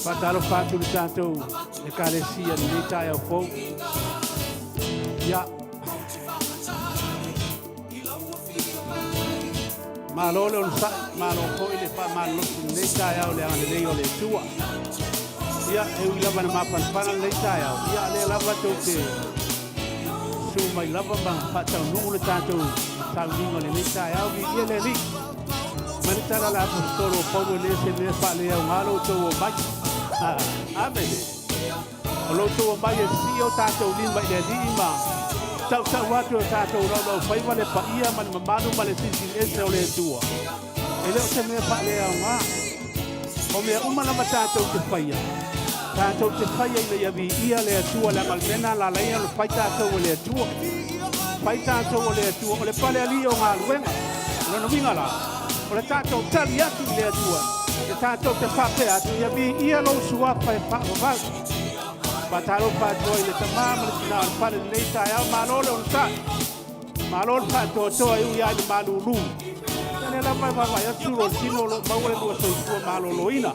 Patalo fatu le tātou e kalesia le tai au fou. Ia. Malole on sa malo ko ile pa malo le tai au le anga le o le tua. Ia e ui lava na mapanapana le tai au. Ia le lava tau te su mai lava ma patau nungu le tātou tau ningo le tai au vi ia le li. Manitara la apostolo Paulo le se me fa le au ngalo tau o mai. Amen. Olo to mai si o tato lima le lima. Tau watu tato ro fai vale pa ia man manu male sisi ese o le tua. Ele o se me fa le au nga. O me uma na tato te faia. Tato te faia ile ya vi ia le tua la malmena la laia lo fai tato o le tua. Fai tato o le tua o le pale ali o nga luenga. No vinga la. O le tato tali atu le tua. E tātou te whape atu, ia mi ia lo suapa e whaavavau. Pataro whātua i le tamāma le tina o pare nei tai au mālole o nsa. Mālole whātua toa iu ia i le mālulu. Tane la mai wawai atu lo tino lo maure lua soifua mālolo ina.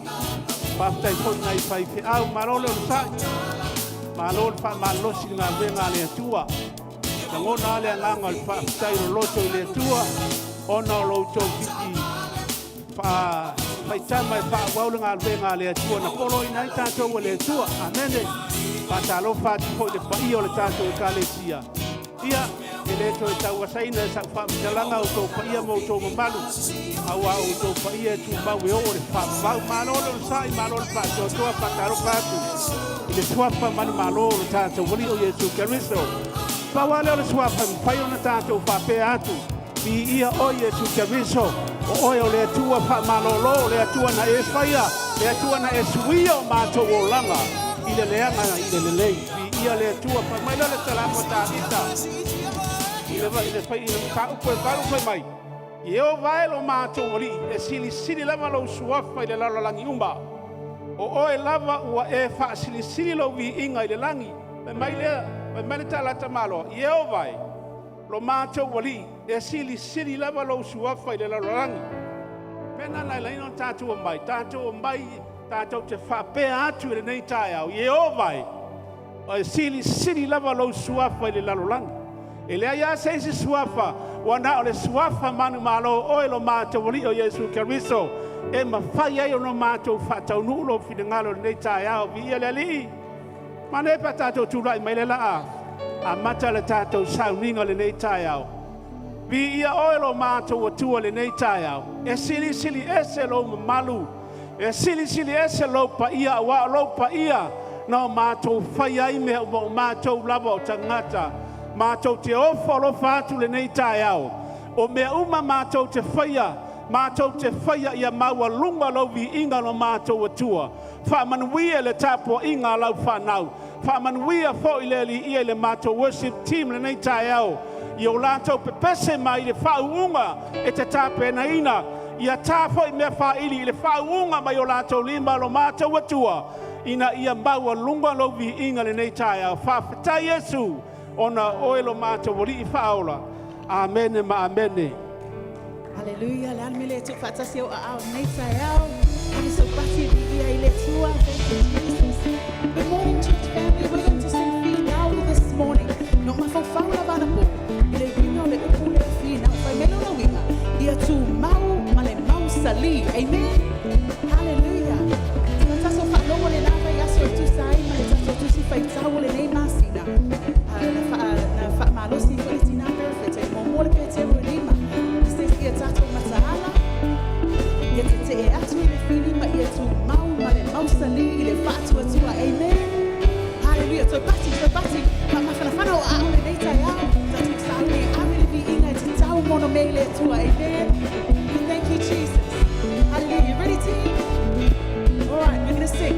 Paftai pona i whai whi au mālole o nsa. Mālole wha mālosi ngā wenga le atua. Na ngona ale anganga le whaftai lo loto i le atua. Ona o lo tau kiki. Pai tama e paa waulanga alwenga le atua na polo ina i tātou le atua. Amene. Patalo whāti po le pai o le tātou e kālesia. Ia, e le to e tau asaina e sa whaamitalanga o tō paia mo tō mamalu. Awa o tō paia e tū mau e o le whaamau. Mālolo le sai, mālolo whātou toa patalo whātu. I le suapa manu mālolo le tātou wali o Yesu Keriso. Pawale o le suapa mi pai o na tātou whāpe atu. Mi ia o Yesu Keriso. O oe o le atua wha malolo, le atua na e whaia, le atua na e suia o mātou o langa, i le leanga i le lelei, i ia le atua wha mai le talamo tātita, i le whai, i le kaupo e karupo mai, i eo vaelo mātou o li, e sili lava lau suafa i le lalalangi umba, o oe lava ua e wha sili lau vi inga i le langi, me mai le talata malo, i eo vai, lo mātou wali, e sili lava lo suafa i le lalorangi. Pena lai laino tātou mai, tātou te whapea atu i le nei tai au, i o vai, o e sili lava lo suafa i le lalorangi. E lea ia seisi suafa, wana o le suafa manu malo oe lo mātou wali o Yesu Keriso, e mawhai ai o no mātou whatau nulo whingalo le nei tai au, vi ia le li. Mane pa tātou tūrai mai le laa, a mata le tātou sauninga le nei tai au. Vi ia oe lo mātou atua le nei tai au. E sili ese lo malu. E sili ese lo pa ia, wa lo pa ia. No mātou whai ai mea o mātou lava o tangata. Mātou te ofo lo whātu le nei tai au. O mea uma mātou te whaia. Mātou te whaia ia maua lunga lo vi inga lo mātou atua. Whamanuia le tāpua inga lau whanau. Whamanuia fo i le li ia le mātou worship team le nei tai au. I o lātou pepese mai le whauunga e te tāpena ina. Ia tāwhoi mea whaili i le whauunga mai o lātou lima lo mātou atua. Ina ia maua lunga lo vi inga le nei tai au. Whawhetai Yesu ona oelo mātou wali I whaola. Amene ma amene. Hallelujah. Le anmele tu whatasi o a au nei tai au. Ani so pati ia I le tua. Good morning, church family. We're going to sing Fee Now this morning. No mafo whaola vanapo. Le winga le upu le fina fai melo na winga ia tu mau male mau sali amen hallelujah taso fa lo le lava ia so tu sai male taso tu si fai tau le nei masina na fa malo si tina perfect mo mo le pete rima se ia tato matala ia te atu le fini ma ia tu mau hausali i le whātua tua, amen. Hallelujah, toi pati, pa mawhanawhana o ao le nei tai au, tatu saune, awele vi inga te tau mono mei le tua, amen. We thank you, Jesus. Hallelujah, you ready team? All right, we're going to sing.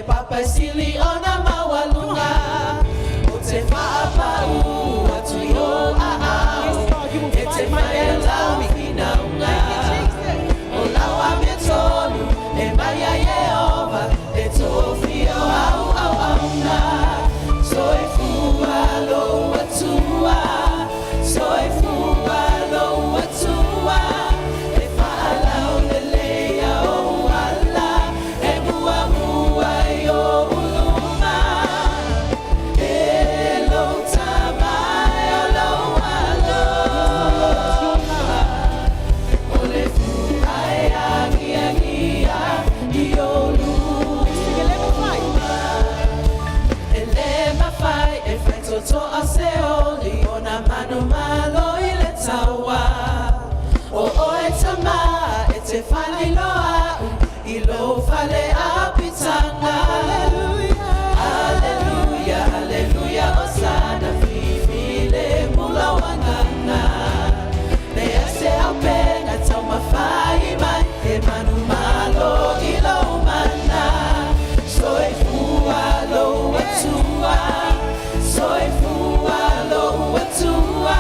Papa sili ona mawalunga Ote papa u watu yo Ete maela mikina unga Ola wa metolu Emaya Yehova Etofio au auna Soifua lo watua Soifua lo watua Efa ala uleleya o ala Emua mua yo uluma Elo tamayo lo alo Ole fu ayangi angia Iolu Elema fai e fai toto a seoli Ona mano malo ile tawa O etama ete fali loa Ilo fale apitanga Hallelujah, hallelujah Hosanna fifile mula wanganga Neyase aupenga tauma fai mai Emanu malo ilo umana Soy fualo watua Soy fualo watua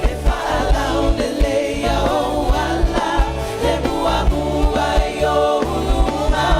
Efa ala uneleya o ala Lemua mua yo uluma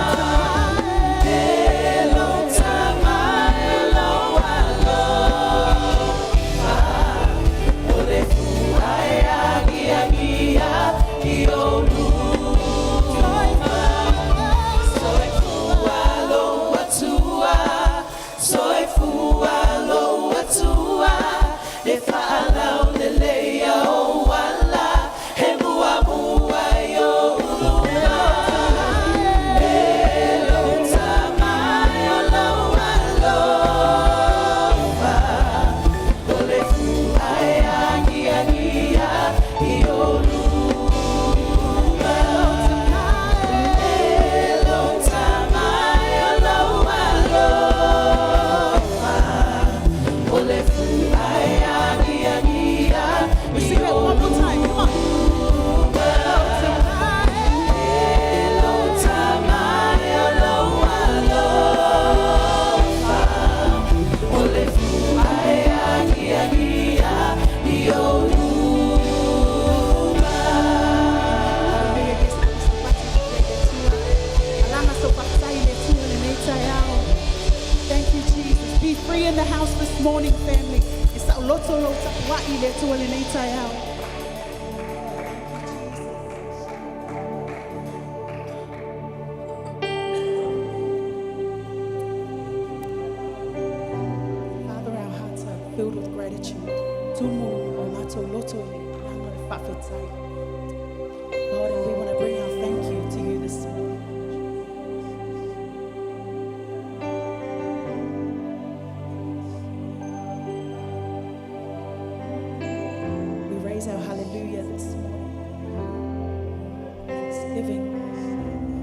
morning, family. It's a loto wa ile tuwele neita yao. Father, our hearts are filled with gratitude. Tumu olato loto nanga fafetai. Lord, and we want to bring our thank you to you this morning. Our hallelujah this morning. Thanksgiving,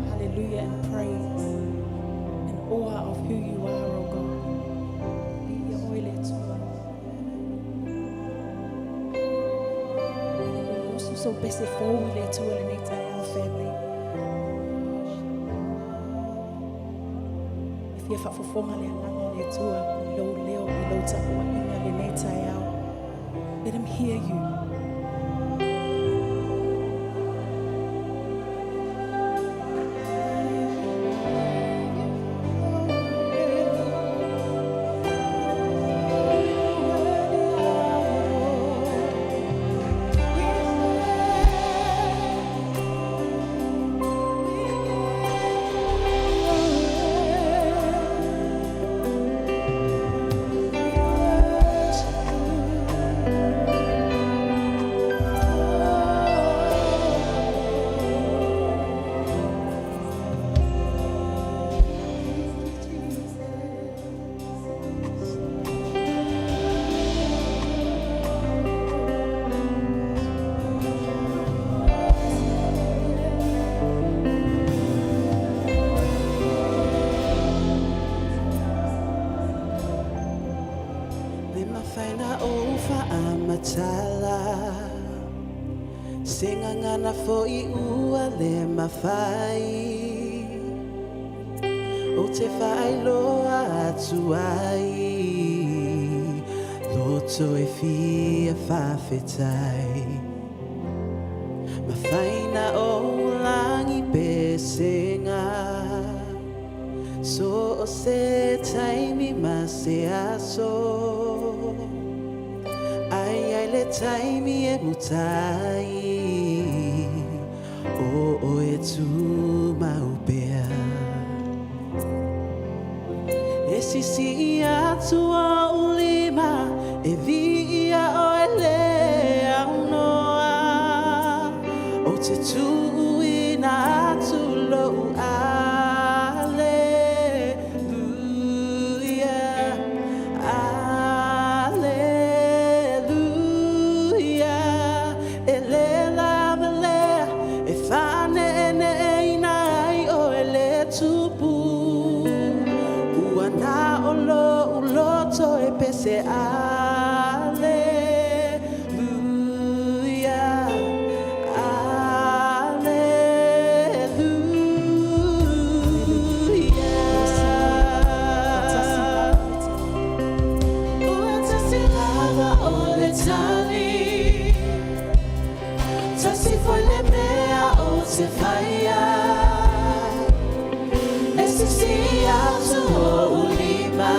hallelujah, and praise and awe of who you are, oh God. We're also so busy for our family. If you're for let him hear you. Singangana fo I ua le mawhai O te whai loa atu ai Loto e fia whawhetai Mawhaina o langi pesenga So o se taimi ma se aso Ai le taimi e mutai O e tu maupea E sisi atua ulima E via o e le au noa O te tu ina atu lo Say hallelujah, hallelujah. Utasilava ole tali, tasifole mea o te faya, esisia tu o ulima.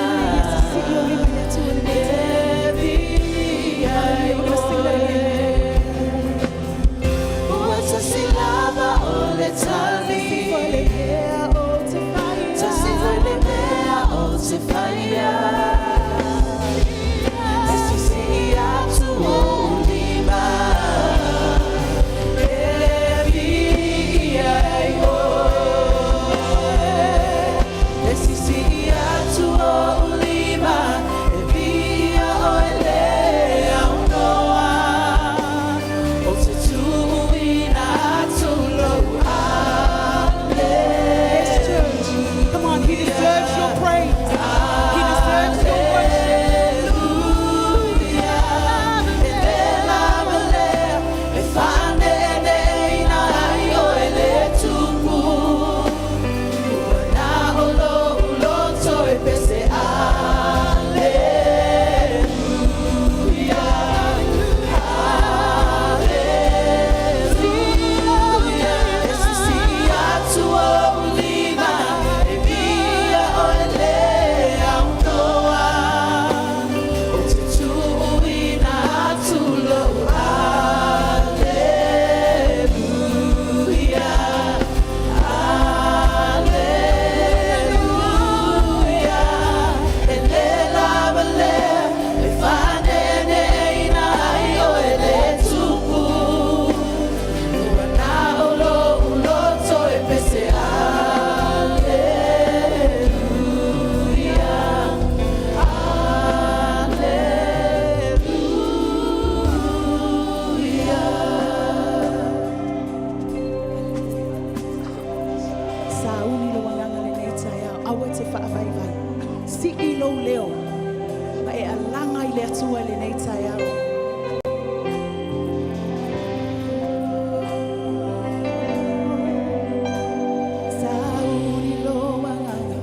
Sauni lo wanganga le nei tai au. Awa te whaavai vai. Si I lo leo. Ma e alanga I le atua le nei tai au. Sauni lo wanganga.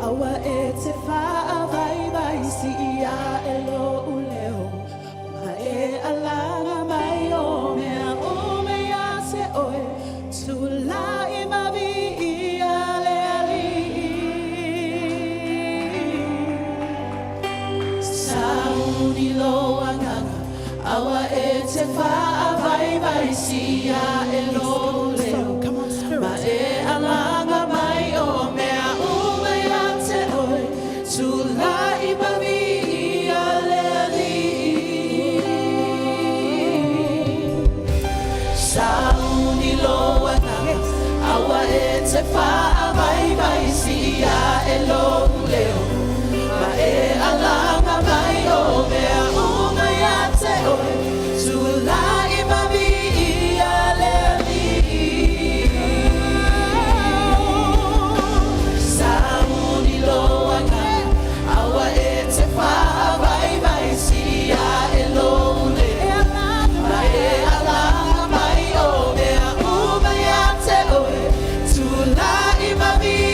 Awa e te whaavai vai. Si ia e lo leo. Ma e alanga mai o mea o mea se oe. Tula I mavi ia le ali. Sauni lo wanganga. Awa e te whaavai vai si ia e lo leo. Ma e alanga mai o mea o mea te oe. Tula I mavi ia le ali. Sauni lo wanganga. Awa e te whaavai vai si ia e lo leo. Ma e alanga mai o mea o mea te oe. Tula I mavi ia le ali. Sauni lo wanganga. Awa e te whaavai vai si ia e lo leo. Ma e alanga mai o mea o mea te oe. Tula I mavi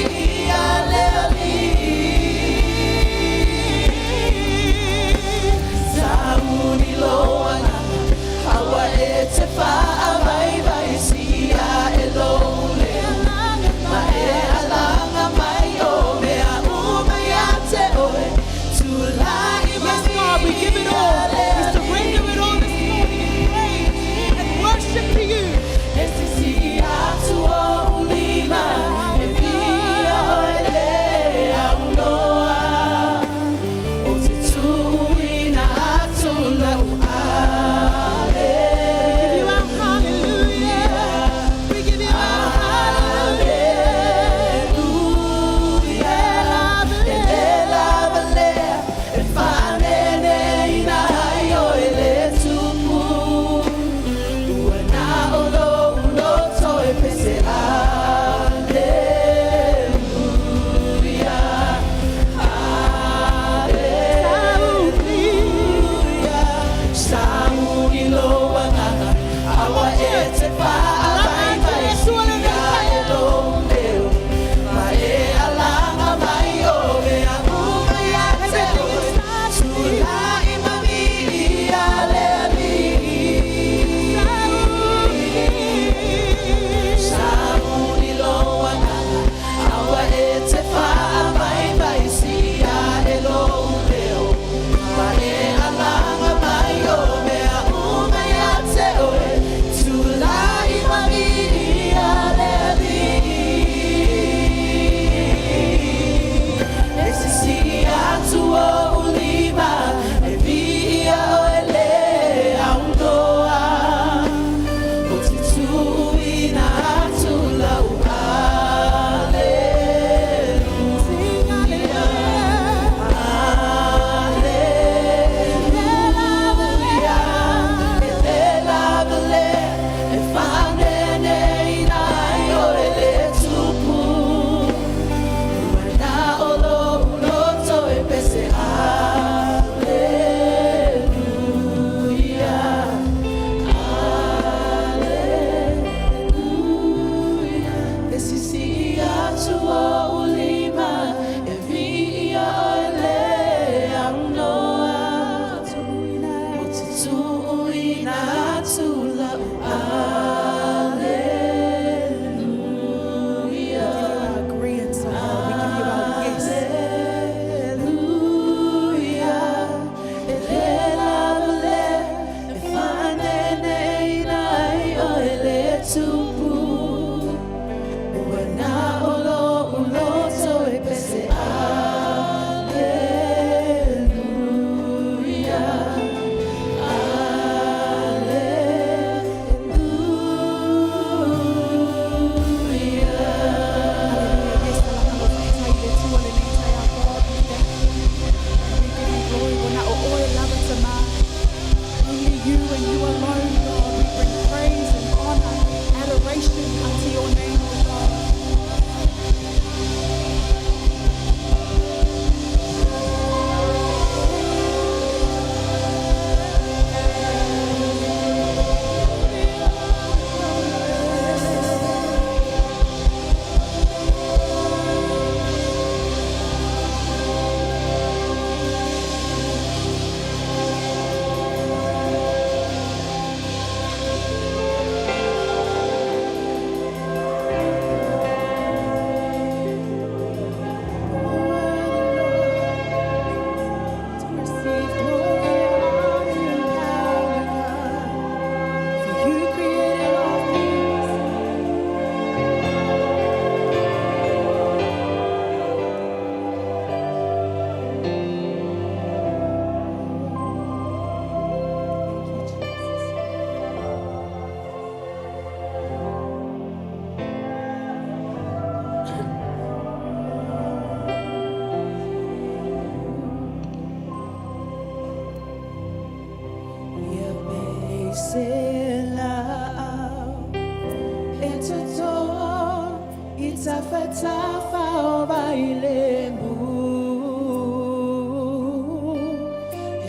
Itafatafa obailembu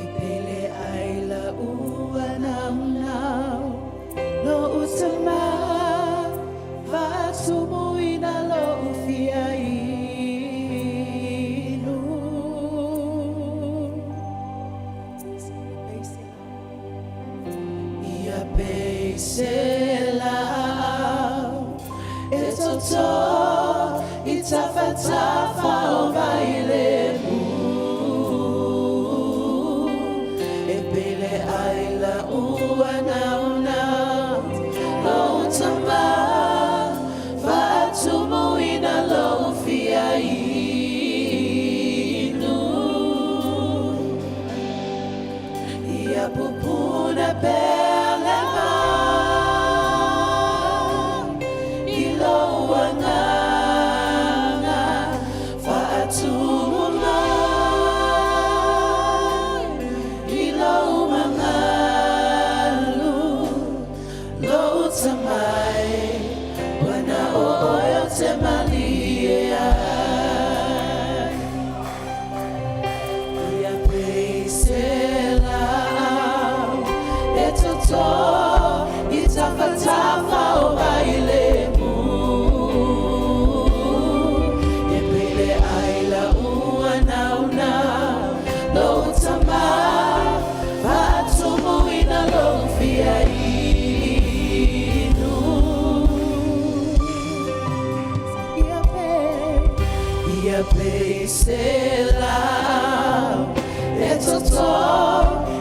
Epele aila uanamnao Lo utama Vatumuina lo ufiainu Ia beisela Etoto itafatafa obailembu Epele aila uanauna Lo utama Fatumuina lo ufiainu Ia pupuna pelema Itafatafa obailembu Epele aila uanauna Lo utama Fatumuina lo ufiainu Ia peisela Etoto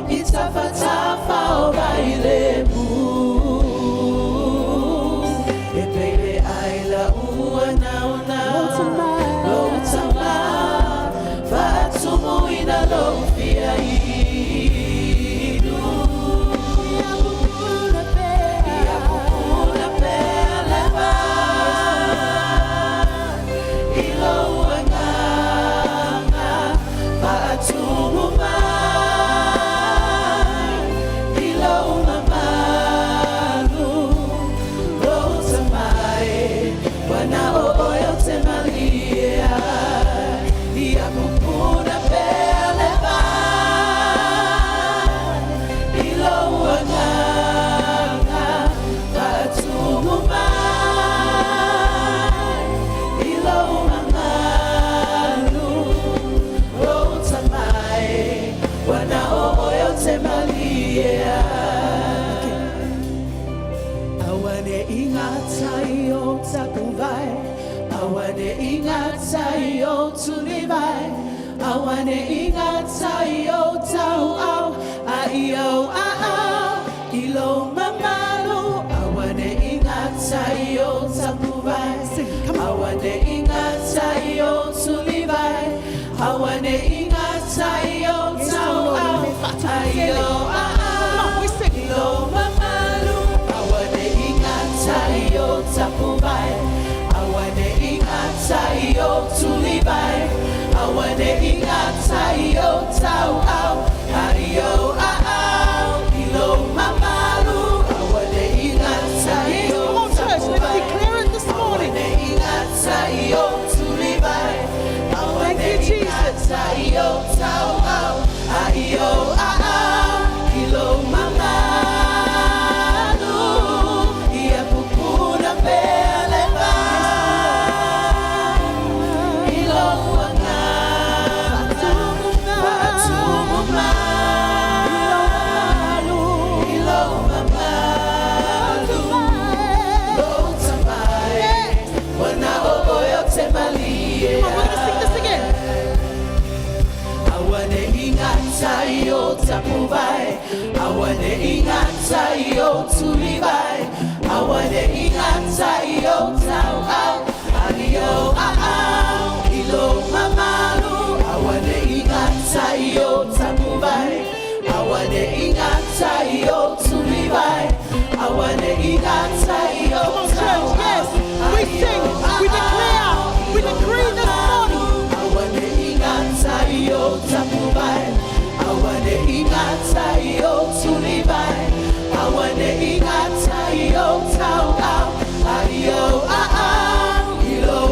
Itafatafa obailembu Epele aila uanauna Lo utama Fatumuina lo ufiainu Ia pupuna pelema Ilo uanganga Fatumuma Awane ingatayo tulivai Awane ingatayo tau au Aio au Ilo mamalu Awane ingatayo takuvai Awane ingatayo tulivai Awane ingatayo tau au Aio au Ilo mamalu Awane ingatayo takuvai Awane ingatayo tulibai Awane ingatayo tau au Aio au Ilo mamalu Awane ingatayo tulibai Awane ingatayo tulibai Awane ingatayo tau au Aio au Ilo mamalu Ia pupuna pelema Awane ingatayo tulibai Awane ingatayo tau au Aio au Ilo mamalu Awane ingatayo takubai Awane ingatayo tulibai Awane ingatayo tau au We sing, we declare, we decree this morning Awane ingatayo takubai Awane ingatayo tulibai Awane ingatayo tau au Aio au Ilo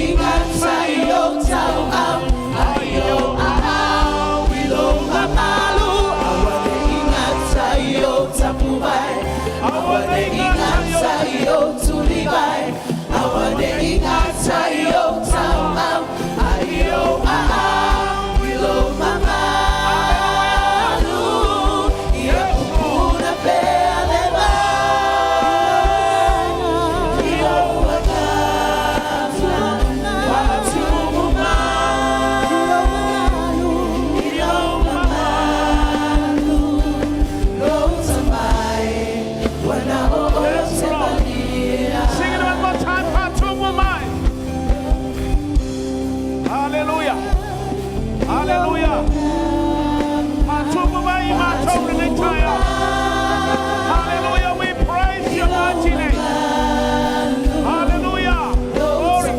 ingata yo tau au ayo au ilonga malu awane ingata yo tapubai awane ingata yo tulibai awane ingata yo tau au ayo au ilonga malu ia pupuna peleba Hallelujah. Hallelujah. We praise your mighty name. Hallelujah. Glory.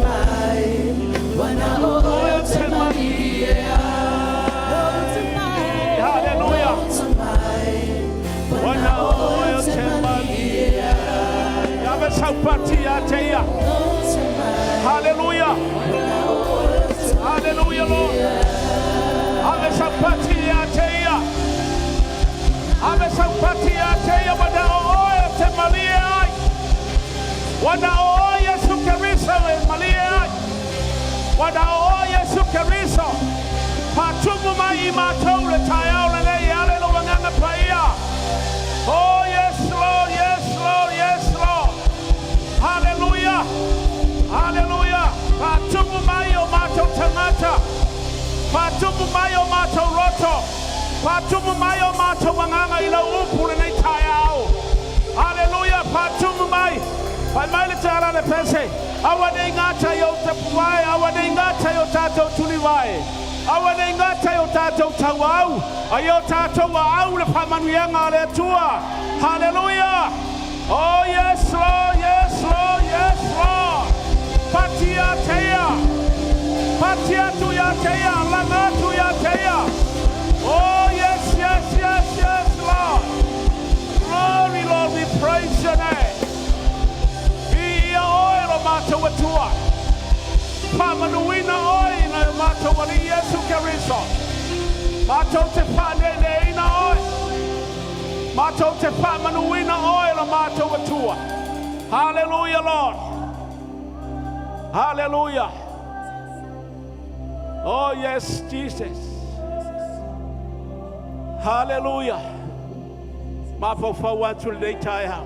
Hallelujah. Hallelujah. Hallelujah, Lord. Wada oya te malia wada oya sukeriso malia wada oya sukeriso patumu mai matole tayao le yale lo wanganga paia. Oh yes Lord, yes Lord, yes Lord. Hallelujah. Hallelujah. Patumu mai o mato tamata. Patumu mai o mato roto. Patumu mai o mato wanganga ila upule nei tayao. Hallelujah. Patumu mai. Pai mai le tara le pese. Awane ingata yo tapuai. Awane ingata yo tato tuliwai. Awane ingata yo tato tawau. Ayo tato wau le pamanuianga le tua. Hallelujah. Oh yes Lord, yes Lord, yes Lord. Patia teia. Patia tuya teia. Langa tuya teia. Oh yes, yes, yes, yes, Lord. Glory, Lord, we praise your name. Be oil mato watua. Pamanuina oil mato wali Yesu Keriso. Mato te pande ina oil. Mato te pamanuina oil mato watua. Hallelujah, Lord. Hallelujah. Oh yes, Jesus. Hallelujah. Mapo fa watu le taya.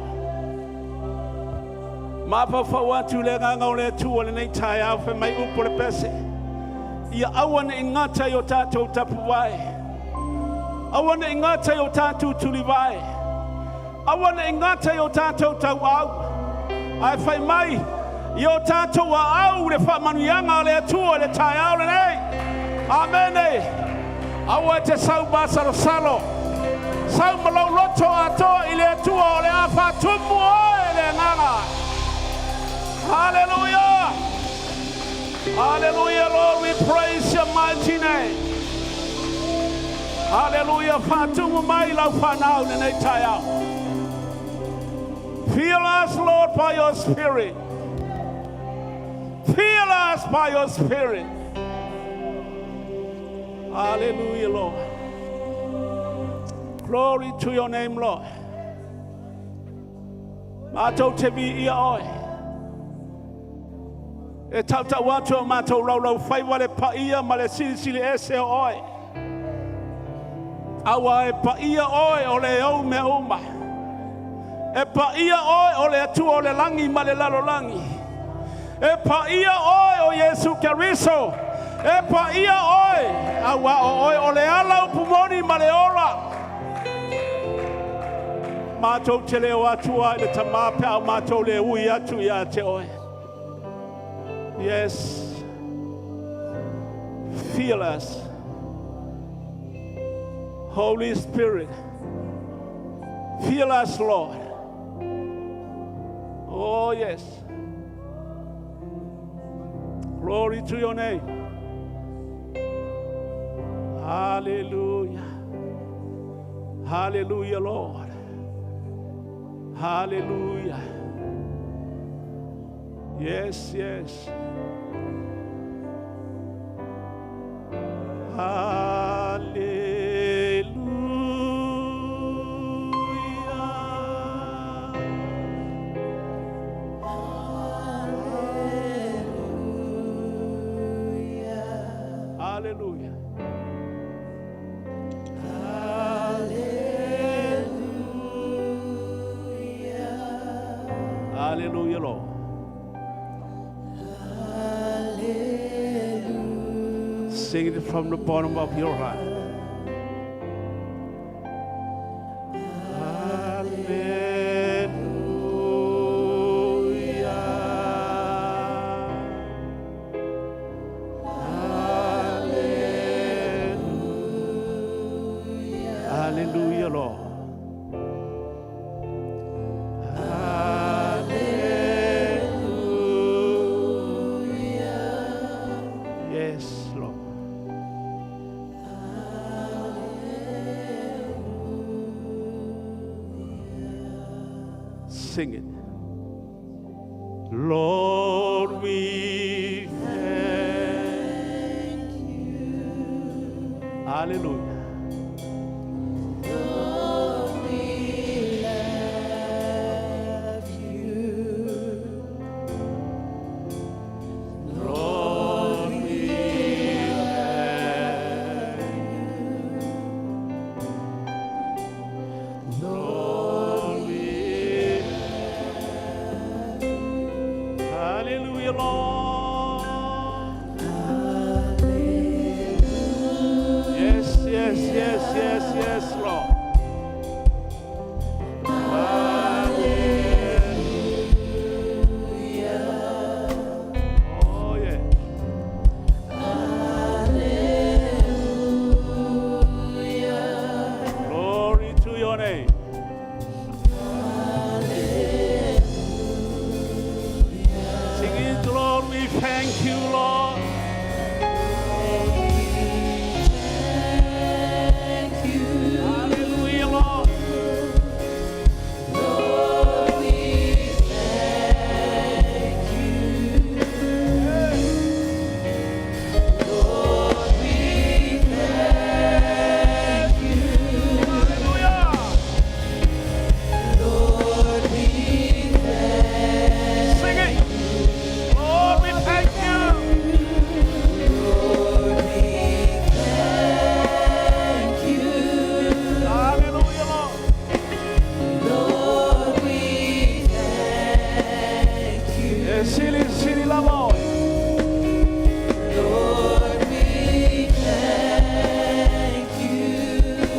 Mapo fa watu le nganga le tu le nei taya fa mai upo le pese. Ia awana ingata yo tato tapuai. Awana ingata yo tato tulivai. Awana ingata yo tato tawau. Ai fa mai yo tato wa au le fa manuianga le tu le taya le nei. Amen. Awa te sau basaro salo. Sau malo roto ato ile tua ole apa tumu ile nganga. Hallelujah. Hallelujah, Lord, we praise your mighty name. Hallelujah. Fatumu mai lau fanau ne taya. Fill us, Lord, by your spirit. Fill us by your spirit. Hallelujah, Lord. Glory to your name, Lord. Mato te bi ia oi. E tauta watu o mato rau fai wale pa ia ma le sili ese oi. Awa e pa ia oi o le au me uma. E pa ia oi o le atu o le langi ma le lalo langi. E pa ia oi o Yesu Keriso. E pa ia oi, awa oi o le ala upumoni ma le ora. Mato te leo atua le tamape au mato le ui atu ia te oi. Yes. Fill us. Holy Spirit. Fill us, Lord. Oh yes. Glory to your name. Hallelujah. Hallelujah, Lord. Hallelujah. Yes, yes. Hallelujah. Hallelujah, Lord. Sing it from the bottom of your heart. Hallelujah, Lord. Hallelujah. Yes, Lord. Sing it. Lord, we thank you. Hallelujah. Hallelujah, Lord. Yes, yes, yes, yes, yes, Lord. Hallelujah. Oh, yeah. Hallelujah. Glory to your name. Lord, we thank you, Lord. Thank you. Hallelujah, Lord. Lord, we thank you. Lord, we thank you. Hallelujah. Lord, we thank you. Sing it. Lord, we thank you. Lord, we thank you. Hallelujah, Lord. Lord, we thank you. Yes, Sili Lamo. Lord, we thank you.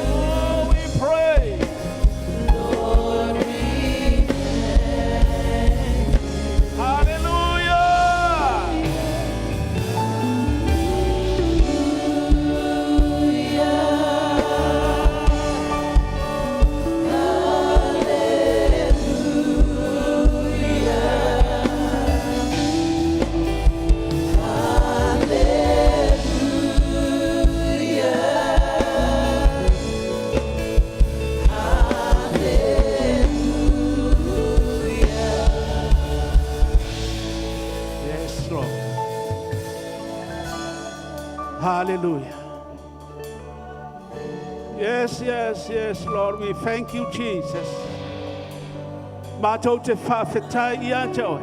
Oh, we pray. Lord, we thank you. Hallelujah. Yes, Lord. Hallelujah. Yes, yes, yes, Lord. We thank you, Jesus. Mātou te whawhetai I a joe.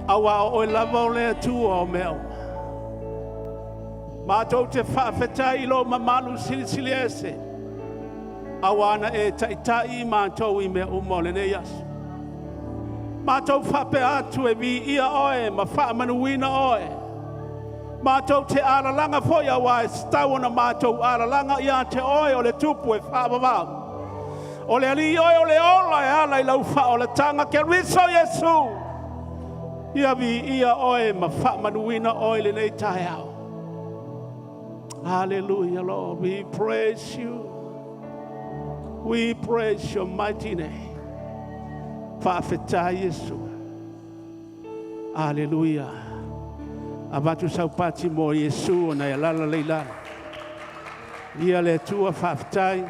Awa o lava o lea tu o meo. Mātou te whawhetai lo mamalu sili ese. Awana e taitai mātou I mea umole ne yasu. Mātou whape atu e vi ia oe, ma whaamanuina oe. Mātou te aralanga foia wa e stawana mātou aralanga ia te oe o le tupu e whaamamau. O le ali oe o le ola e ala I lau wha o le tanga ke riso Yesu. Ia vi ia oe ma whaamanuina oe le nei tae au. Hallelujah, Lord. We praise you. We praise your mighty name. Whawhetai Yesu. Hallelujah. Abatu saupati mo Yesu o na lala leila. Ia le tua whawhetai.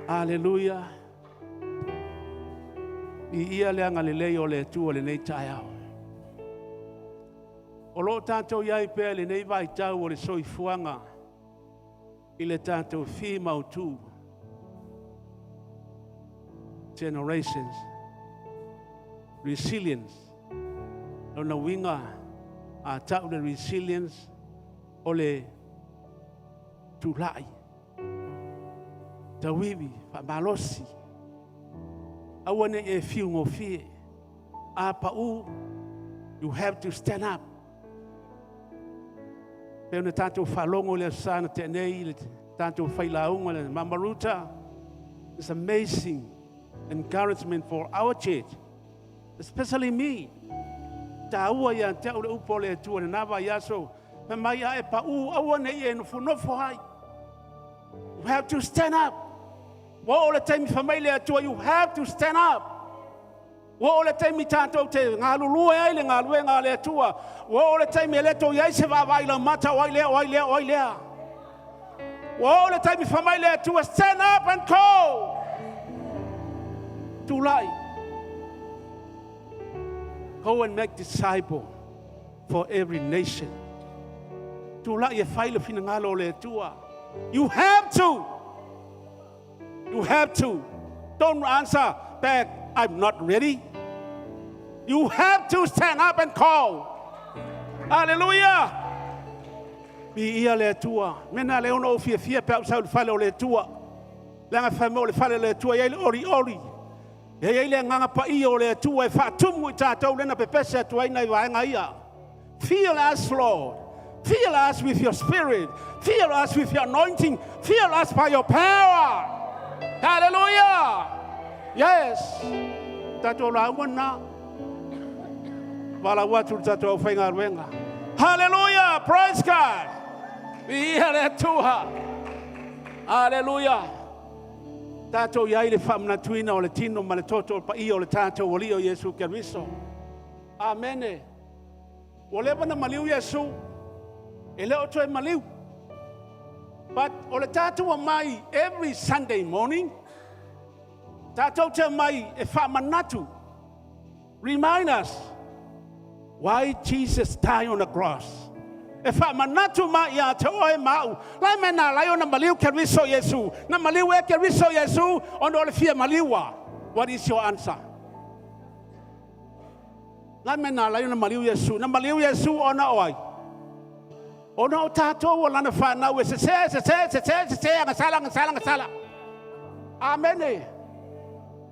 Hallelujah. I ia le angalelei o le tua le nei tae au. O lo tātou iai pēr le nei vai tau o le soifuanga. I le tātou whi mautu. Generations. Resilience. Lona winga. a tau le resilience o le tulai. Tawiwi, whamalosi. Awane e fiu ngofie. A pa'u, you have to stand up. Peo na tātou whalongo le sana te nei, le tātou whailaunga le mamaruta. It's amazing encouragement for our church, especially me. Tāua ia te ule upo le tua na nawa yaso. Me mai a e pa'u, awane e nofo hai. You have to stand up. Wa o le taimi whamai le atua, you have to stand up. Wa o le taimi tātou te ngā lulue ai le ngā lue ngā le atua. Wa o le taimi e leto iai se wawai la mata wai lea. Wa o le taimi whamai le atua, stand up and call. Tulai. Go and make disciples for every nation. Tulai e whaile fina ngā lo le atua. You have to. You have to. Don't answer back, I'm not ready. You have to stand up and call. Hallelujah. Bi ia le tua. Mena le ono fia pe au fale o le tua. Langa famo le fale le tua ia le ori. Ia le nganga pa ia o le tua e fa tumu tātou lena pepese tua ina vaenga ia. Feel us, Lord. Fill us with your spirit. Fill us with your anointing. Fill us by your power. Hallelujah. Yes. Tato la wana. Wala watu tato whainga ruenga. Hallelujah. Praise God. Ia tua. Hallelujah. Tato iai le whamna tuina o le tino ma le toto pa i o le tato o li o Yesu Keriso. Amen. O lewa na maliu Yesu. E leo toe maliu. But o le tātua mai every Sunday morning, tātou te mai e whamanatu. Remind us why Jesus died on the cross. E whamanatu mai ia te oe mau. Lai mena lai o na maliu ke riso Yesu. Na maliu e ke riso Yesu, ono le fia maliua. What is your answer? Lai mena lai o na maliu Yesu. Na maliu Yesu ona oai. Ona o tātou o lana whanau e se ngasala. Amen.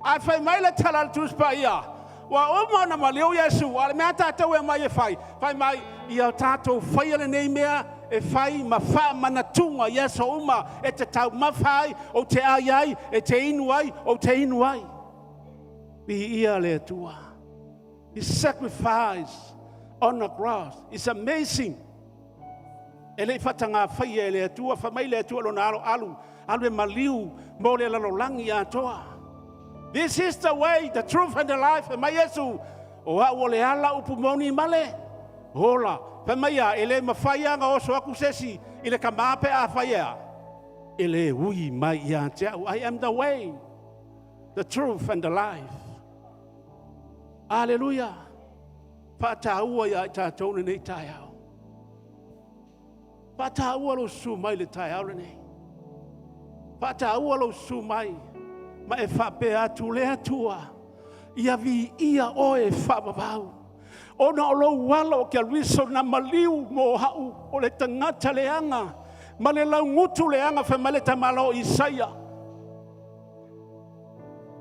Ai whai mai le tala tuspa ia. Wa uma na maliu Yesu. Ale mea tātou e mai e whai. Whai mai ia tātou whai ale nei mea e whai ma wha manatunga Yesu uma e te tau mawhai o te ai e te inuai o te inuai. Bi ia le tua. His sacrifice on the cross is amazing. Ele fatanga fai ele atua famai le atua lona alu e maliu mo le lalolangi atoa. This is the way, the truth and the life. E mai Yesu o a le ala upumoni male. Hola, famai a ele mafai anga o so aku sesi ile kamape a faia. Ele ui mai ia te I am the way, the truth and the life. Hallelujah. Pataua ia tātou nei tai au. Pataua lo su mai le tai au nei. Pataua lo su mai. Ma e whape atu le atua. Ia vi ia o e whapapau. Ona o lo wala o kia riso na maliu mo hau o le tangata leanga. Ma le laungutu leanga wha male tamalo Isaia.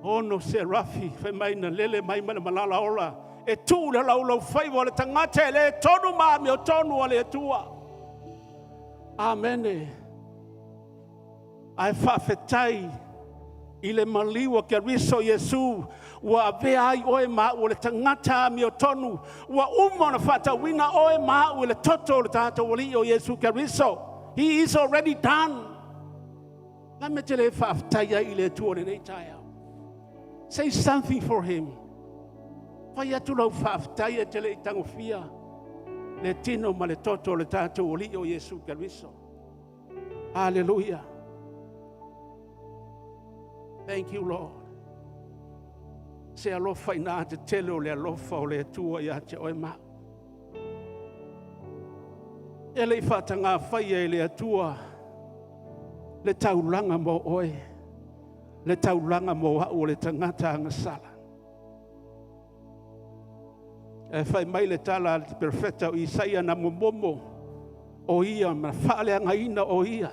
Ono se rafi wha mai na lele mai mana malala ora. E tu le lau whaiwa o le tangata e le tonu maami o tonu o le atua. Amen. Ai whawhetai i le maliwa ke riso Yesu wa vea ai oe maa o le tangata mi o tonu wa umona whata wina oe maa o le toto le tata wali o Yesu ke riso. He is already done. La me te le whawhetai ai i le tuone nei taia. Say something for him. Whai atu lau whawhetai e te le itango fia. Le tino ma le toto le tata wali o Yesu ke riso. Hallelujah. Thank you, Lord. Se alofa ina te tele o le alofa o le tua ia te oe ma. E le whatanga whai e le atua. Le taulanga mo oe. Le taulanga mo o le tangata ngasala. E fai mai le tala perfecta o Isaia na momomo o ia ma fale ngaina o ia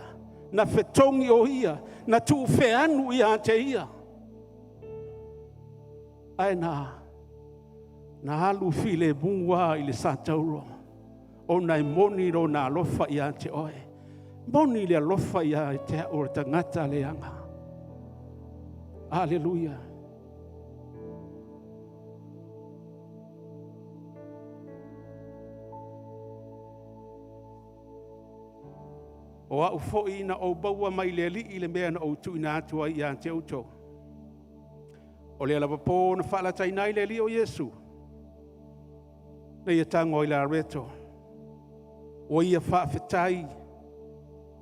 na fetongi o ia na tu feanu ia te ia ai na halu file bunga i le satauro o nai moni ro na lofa ia te oe moni le lofa ia te o tangata le anga. Hallelujah. O au fo'i na o baua mai le li i le mea na o tu ina atua i a te auto. O le alapa pō na whaalatai nai le li o Yesu. Na ia tango i la reto. O ia whaafetai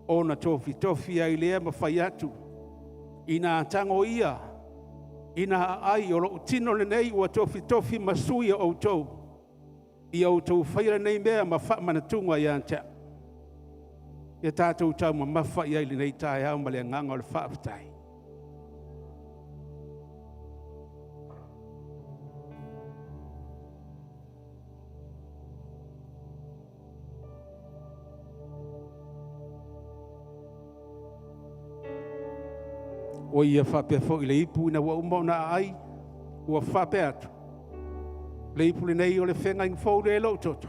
o na tofi ai lea ma whai atu. Ina tango ia. Ina ai o lo tino le nei ua tofi masui o tau. I au tau whaira nei mea ma wha manatunga i a te. Ia tātou tau ma mawha i aile nei tae au ma le nganga o le whaapatai. O ia whapea fo i le ipu ina wa umau na ai, ua whapea atu. Le ipu le nei o le whenga ing fau le lo toto.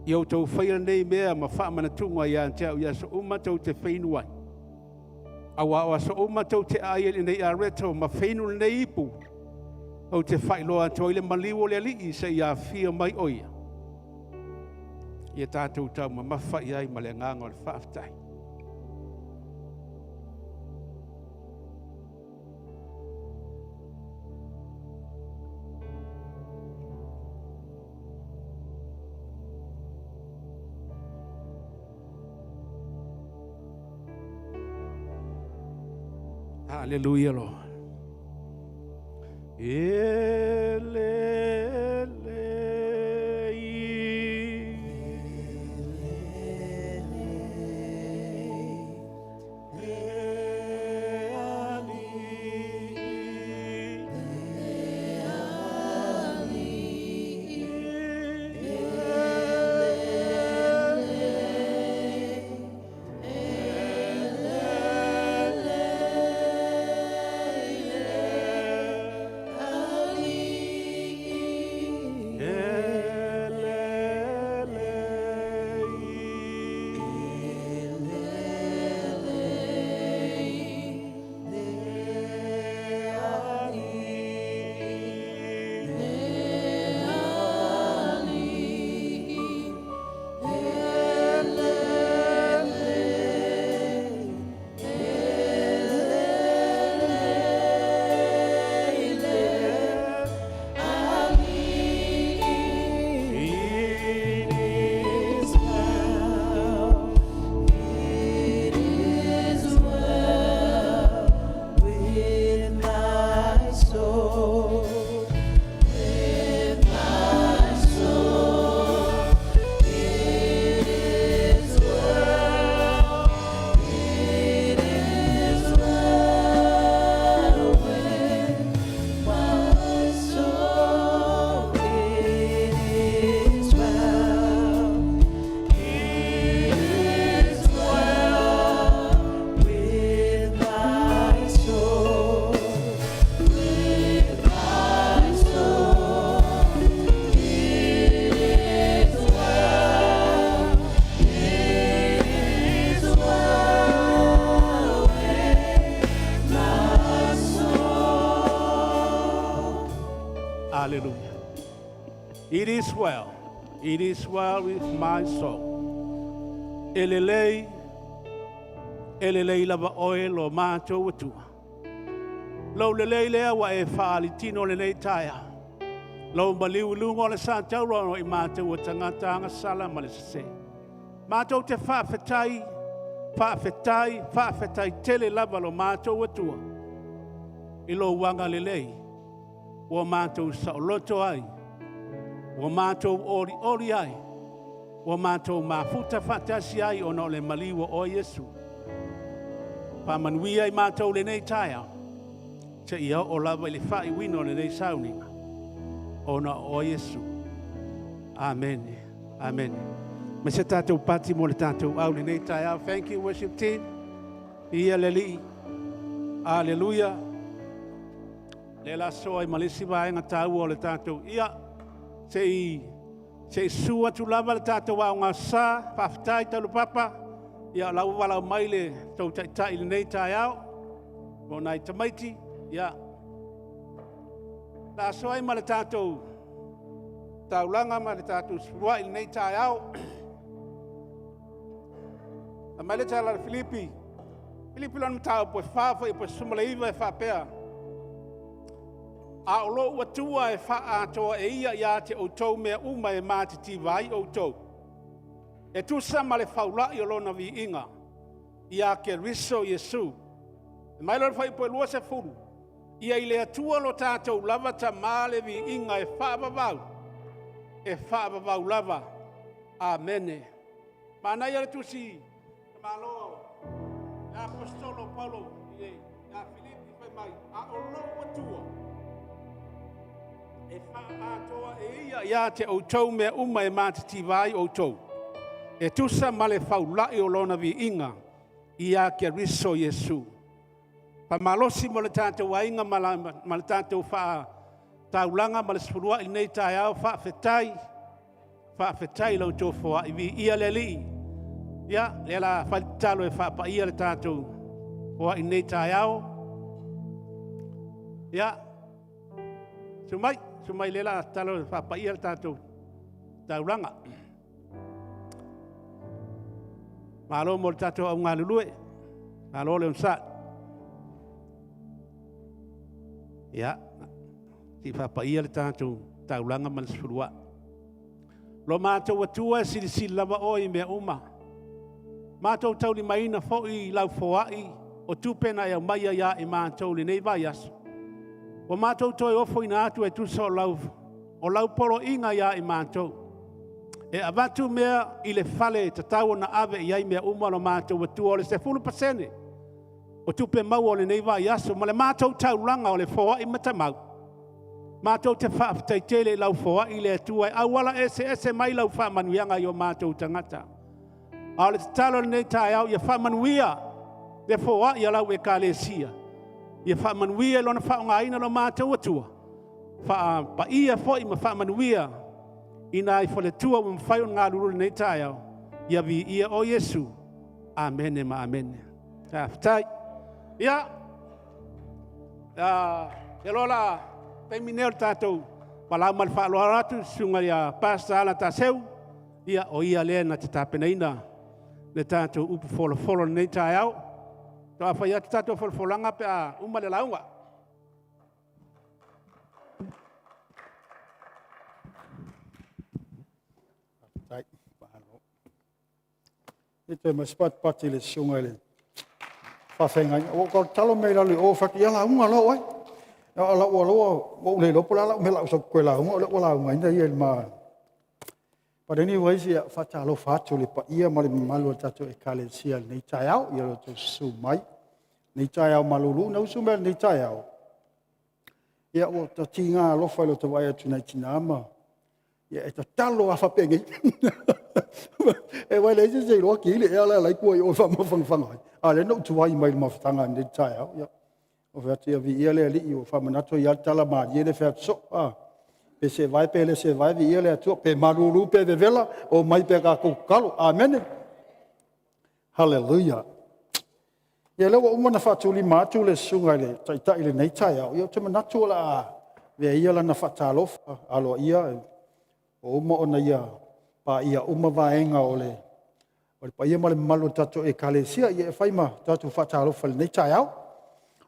Iau tau whaira nei mea ma wha mana tunga i an te au ia so umatau te whainuai. Awa so umatau te aia nei a reto ma whainu nei ipu. Au te whailoa toi le maliwo le ali se ia fia mai oia. Ia tātou tau ma mawha i ai ma le nganga o le whaafitai. Hallelujah, Lord. Hallelujah. It is well. It is well with my soul. Elelei lava oe lo mātou atua. Lau lelei lea wa e whaali tino lelei taia. Lau maliu lungo le sātau rono i mātou o tangata anga sala ma le sase. Mātou te whaafetai tele lava lo mātou atua. I lo wanga lelei. Wa mātou saoloto ai. Wa mātou ori ai. Wa mātou mafuta fatasi ai o no le maliwa o Yesu. Pamanui ai mātou le nei taia. Te ia o lava le whai wino le nei sauninga. O na o Yesu. Amen. Amen. Me se tātou pati mo le tātou au le nei tai au. Thank you, worship team. Ia le li. Hallelujah. Le la soa I malisi vaenga tāua o le tātou. Ia se sua tu lava le tātou au ngā sā. Whaftai talu papa. Ia lau walau mai le tau tai le nei tai au. Mo nai tamaiti. Ia. La soa I ma le tātou. Taulanga ma le tātou sua I nei tai au. A mai le tala le Filipi. Filipi lana matau po whawha I po sumaleiva whapea. A o lo ua tua e wha atoa e ia te outou mea uma e māti tivai outou. E tu sama le whaulai o lona vi inga. Ia ke riso Yesu. E mai lor whai po e lua se furu. Ia I le atua lo tātou lava ta male vi inga e whaavavau. E whaavavau lava. Amene. Mana ia le tusi. Malo. Ya apostolo Paulo. Ya Filipi whai mai. A o lo ua tua. E whaatoa e ia te outou mea uma e mātiti vai outou. E tusa ma le whaulai o lona vi inga. Ia ke riso Yesu. Pa malosi mo le tātou ainga ma le tātou wha taulanga ma le spurua I nei tai au whaafetai lau tō whoa I vi ia le li. Ia, le la whaitalo e wha pa ia le tātou whoa I nei tai au. Ia, sumai le la talo e wha pa ia le tātou taulanga. Malo mo le tātou au ngā lulue. Malo le unsat. Ia, si whapaia le tātou taulanga ma le spurua. Lo mātou atua sili lava oi mea uma. Mātou tau li maina fōi lau fōai o tūpena e au maia ia e mātou li nei vai aso. O mātou toi ofo ina atu e tusa o lau polo inga ia e mātou. E avatu mea I le fale tatau na ave iai mea uma lo mātou atua o le 10%. O tupe mau o le nei vai aso, ma le mātou taulanga o le fōa I matamau. Mātou te whaaftai tele lau fōa I le atua, awala ese mai lau whaamanuianga I o mātou tangata. A le talo le nei tai au, ia whaamanuia, le fōa I lau e ka le sia. Ia whaamanuia lona whaongaina lo mātou atua. Pa ia fōi ma whaamanuia, ina I fole tua ma mwhai o ngā lulu nei tai au, ia vi ia o Yesu. Amene ma amene. Whaftai. Ia, e lola, peimineo tātou, palau mal whaaloa ratu, sunga ia pasta ala tā seu, ia o ia lea na te tāpenaina, le tātou upu folo nei tai au. Toa whai atu tātou folanga pe a umale launga. Tai, pahalo. Ito maspat pati le sunga le. Whawhengai, o ka talo mei lalu o whaki ala unga lau ai. Ala ua loa, o le lopo la lau me lau sa koe lau unga, o le ua lau unga, inda ia ma. But anyway, si whatalo whatu le pa ia ma le malu tatu e kale sia nei tai au, ia roto su mai. Nei tai au malulu, na usu mea nei tai au. Ia o ta tinga lofa ilo ta wai atu nei tina ama. Ia e ta talo a whapenge. E wai leise se roa ki ile, e ala lai kua I o whamawhangwhangai. A le no tuai mai le mawhatanga nei tai au, ia. O whiatu ia vi ia lea li I o whamanato I altala maa, ia le whiatu so, pe se vai pe le se vai vi ia le atua, pe maruru pe vevela, o mai pe ka kukalo, amen. Hallelujah. Ia lewa umana whatuli mātu le sunga le taitai le nei tai au, ia te manatu la vea ia lana whatalofa, aloa ia, o uma ona ia, pa ia uma vaenga o le pa ia ma le malu tatu e kalesia, ia e whaima tatu whatalofa le nei tai au,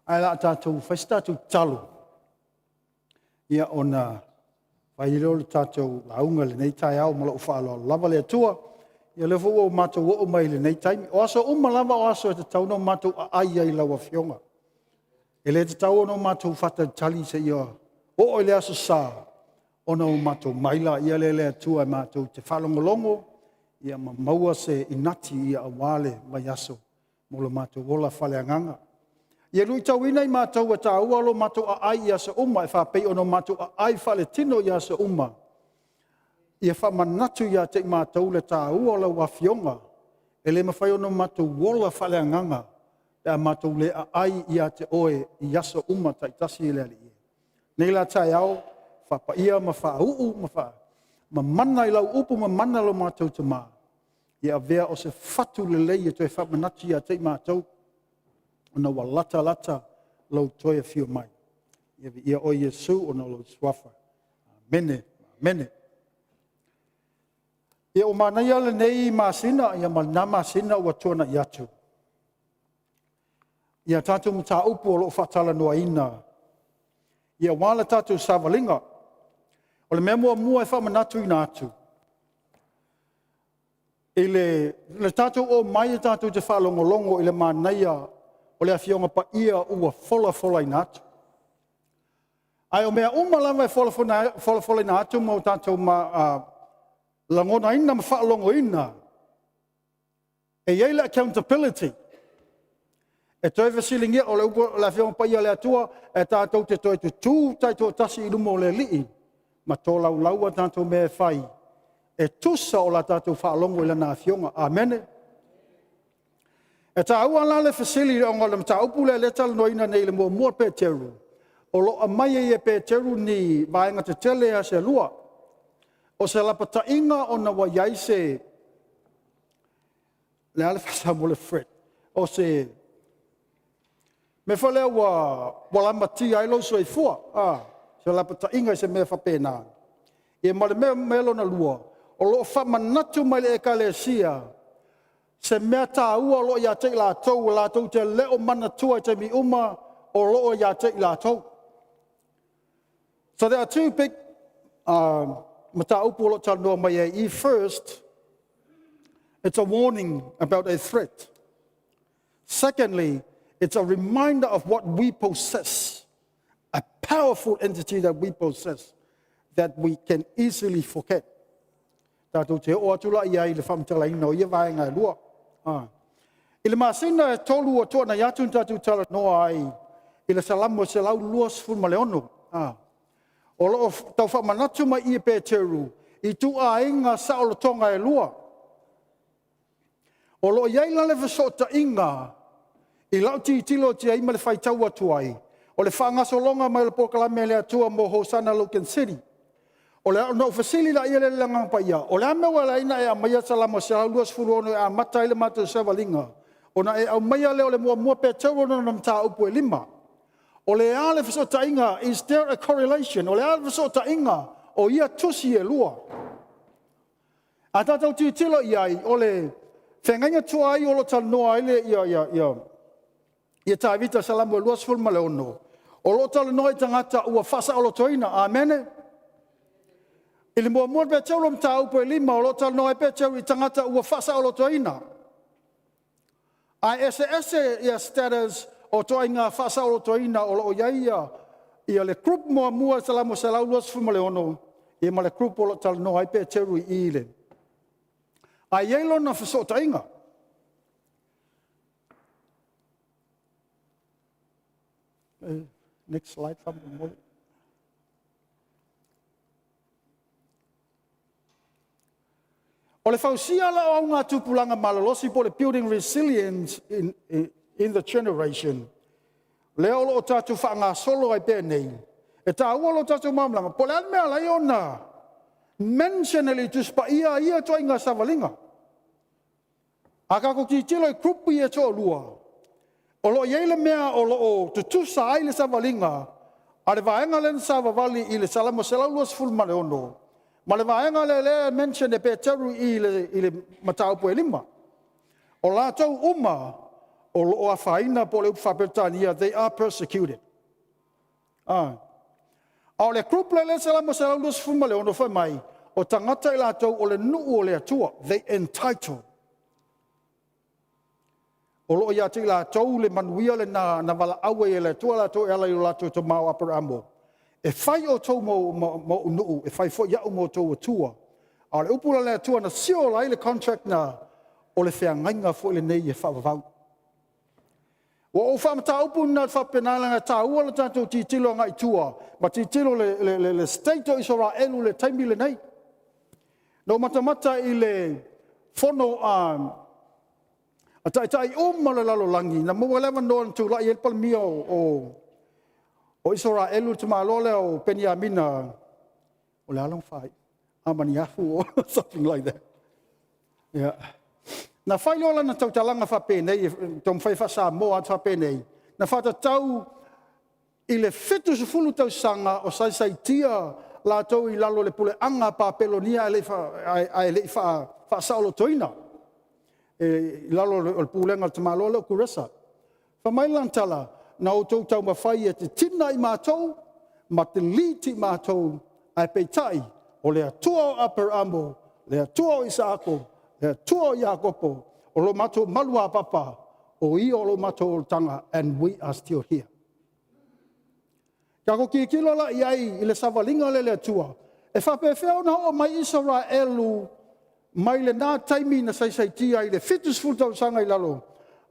ai la tatu whaistatu talo. Ia ona whaileo le tatu launga le nei tai au, mala uwhaaloa lava le atua, ia le fo o mātou o mai le nei taimi. O aso uma lava o aso e te tau no mātou a ai ai lawa fionga. E le te tau no mātou whata tali se ia o le aso sā. O no mātou maila ia le atua mātou te whalongolongo. Ia ma maua se inati ia awale mai aso. Mola mātou wola whaleanganga. Ia lui tau ina I mātou a tāua alo mātou a ai ia sa uma e whapei o no mātou a ai whale tino ia sa uma. ia whamanatu ia te mātou le tā ua la wawhionga, e le mawhai ono mātou wola whaleanganga, e a mātou le a ai ia te oe i aso uma taitasi i le ali. Nei la tai au, whapa ia ma whaau, ma mana i lau upu, ma mana lo mātou te mā. Ia vea o se whatu le lei e toi whamanatu ia te mātou, ona wa lata lata lau toi a whio mai. Ia o Yesu ona lau swafa. Mene, mene. Ia o mana ia le nei masina, ia mana masina ua tuana i atu. Ia tātou mta upu o lo whatala noa ina. Ia wala tātou savalinga. O le mea mua e whamanatu ina atu. I le tātou o mai e tātou te whalongolongo i le manaia o le awhionga pa ia ua fola ina atu. Ai o mea umalawa e fola ina atu mo tātou langona ina ma whaalongo ina. E iei accountability. E toi vasilingia o le upo le awhionga pa ia le atua e tātou te toi tu tū taito tasi i lumo le lii. Ma tō laua tātou mea whai. E tusa o la tātou whaalongo i lana awhionga. Amene. E tā ua la le fasili o ngā le mta upu le tala noina nei le mua pe teru. O lo amai e pe teru ni vaenga te tele a se lua. O se lapata inga o na wa yaise le ale fasa mo le fret. O se me whale wa lamati ailo so i fua. Se lapata inga se me whapena. E ma le melo na lua. O lo whamanatu mai le ekalesia. Se mea tā ua lo ia te la tau te leo mana tua te mi uma o lo ia te la tau. So there are two big mata upu lo tanoa mai e. First, it's a warning about a threat. Secondly, it's a reminder of what we possess. A powerful entity that we possess that we can easily forget. Tātou te o atula ia i le whamtala ino ia vaenga lua. I le masina e tolu o tōna iatun tātou tala noa ai i le salamo se lau luas fun maleono. O loo tau whamanatu mai i e pēteru i tu a inga sa o lo tonga e lua. O loo iaila le vasota inga i lau ti tilo ti aima le whaitau atu ai. O le whaangaso longa mai le pokalame le atua mo Hosanna Logan City. O le no fasili la ia le langa pa ia. O le amewa la ina e a maia salamo se lau luas furu ono e a matai le matu sevalinga. O na e au maia leo le mua pēteru ono na mta upu e lima. O le ale fasota inga, is there a correlation? O le ale fasota inga, o ia tusi e lua. A tātou tilo iai, o le whengainga tua ai o lo talanoa ai le ia tāwita salamu e luas fulma le ono. O lo talanoa i tangata ua fasa o lo toina, amene? I le mua pe tau lo mta upo e lima, o lo talanoa pe tau i tangata ua fasa o lo toina. Ai ese ia status o toa inga whasa o toina o lo iaia ia le group mua salamo se lau luas fuma le ono ia ma le group o lo tala no ai pe teru i ile. A ielo na whasota inga. Next slide. O le whausia la o ngā tupulanga malolosi po le building resilience in the generation. Leo lo tatu whaanga solo ai pēnei. E tā ua lo tatu mamlanga. Po le an mea lai ona. Mentionally tuspa ia toa inga savalinga. A kako ki tilo i krupi e toa lua. O lo iei le mea o lo o tutusa ai le savalinga. A le vaenga len savavali i le salamo se lau luas fulma le ono. Ma le vaenga le mention e pēteru i le mataupu e lima. O la tau uma o lo a whaina po le upwhapetania, they are persecuted. O le kruple le salamo se lau luas fulma le ono whai mai, o tangata i la tau o le nuu o le atua, they entitle. O lo ia te la tau le manuia le na wala awe e le tua la tau e ala i la tau to mau apara amo. E whai o tau mo nuu, e whai fo iau mo tau atua. A le upula le atua na sio la i le contract na o le whea ngainga fo le nei e whawawau. O whamata upu na whapenalanga tā ua le tātou titilo ngai tua, ma titilo le state o Israelu le taimi le nei. No mata I le fono a tai le lalo langi. Na mua lewa noa tu la i elpal mia o Israelu te malole o Peniamina o le along fai. Amaniafu or something like that. Yeah. Na whai lola na tau talanga whapenei, tong whai whasa moa whapenei. Na whata tau i le whetu se fulu tau sanga o sai tia la tau i lalo le pule anga pa pelonia e le wha saolo toina. I lalo le pulenga te malole o kuresa. Whamailantala na o tau tau mawhai e te tina i mātou, ma te liti mātou ai peitai o le atua o Aperamo, le atua o Isaako, le atua o Iakopo, o lo mātou malua papa, o i o lo mātou o tanga, and we are still here. Ka ko kilo la iai i le savalinga le atua. E whapewheo na o mai Israelu, mai le nā taimi na sai tia i le fitus fultau sanga i lalo.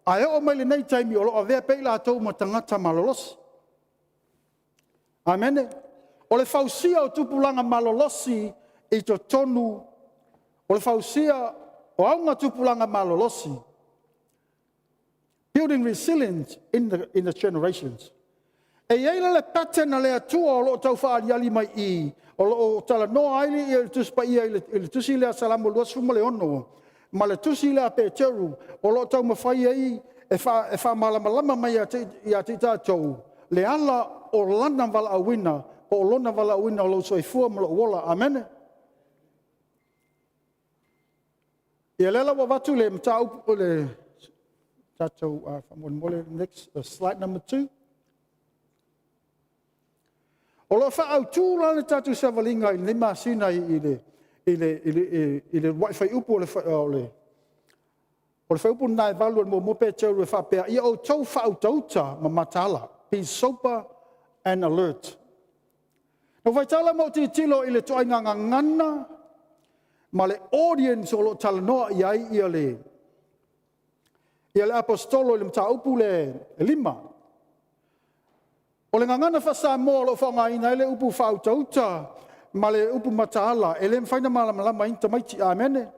Ai o mai le nei taimi o lo a vea peila atou ma tangata malolos. Amene. O le fausia o tupulanga malolosi i to tonu. O le fausia o aunga tupulanga malolosi. Building resilience in the generations. E eila le pattern le atua o lo tau whaariali mai i. O lo tala no aili i le tuspa ia i le tusi lea salamu luas fuma le ono. Ma le tusi lea pe teru. O lo tau mawhai ei e wha malamalama mai i a te tātou. Le ala o lana wala awina. O lona wala awina o lo soifua ma lo wola. Amen. Ia lela wa watu le mtau o le tātou. Next slide number 2. O lo fa au tu la le tatu savalinga i le masina i le wifi upu o le fa upu nai valu mo pe tau fa pe i o tau fa au tauta ma matala. Be sober and alert. No vai tala mo ti tilo i le toinga ngana ma le audience o lo tala noa i ai i le apostolo i le mta upu le lima. O le ngangana whasa mō lo whanga ina ele upu whautauta ma le upu mataala e le mwhaina malama inta maiti amene.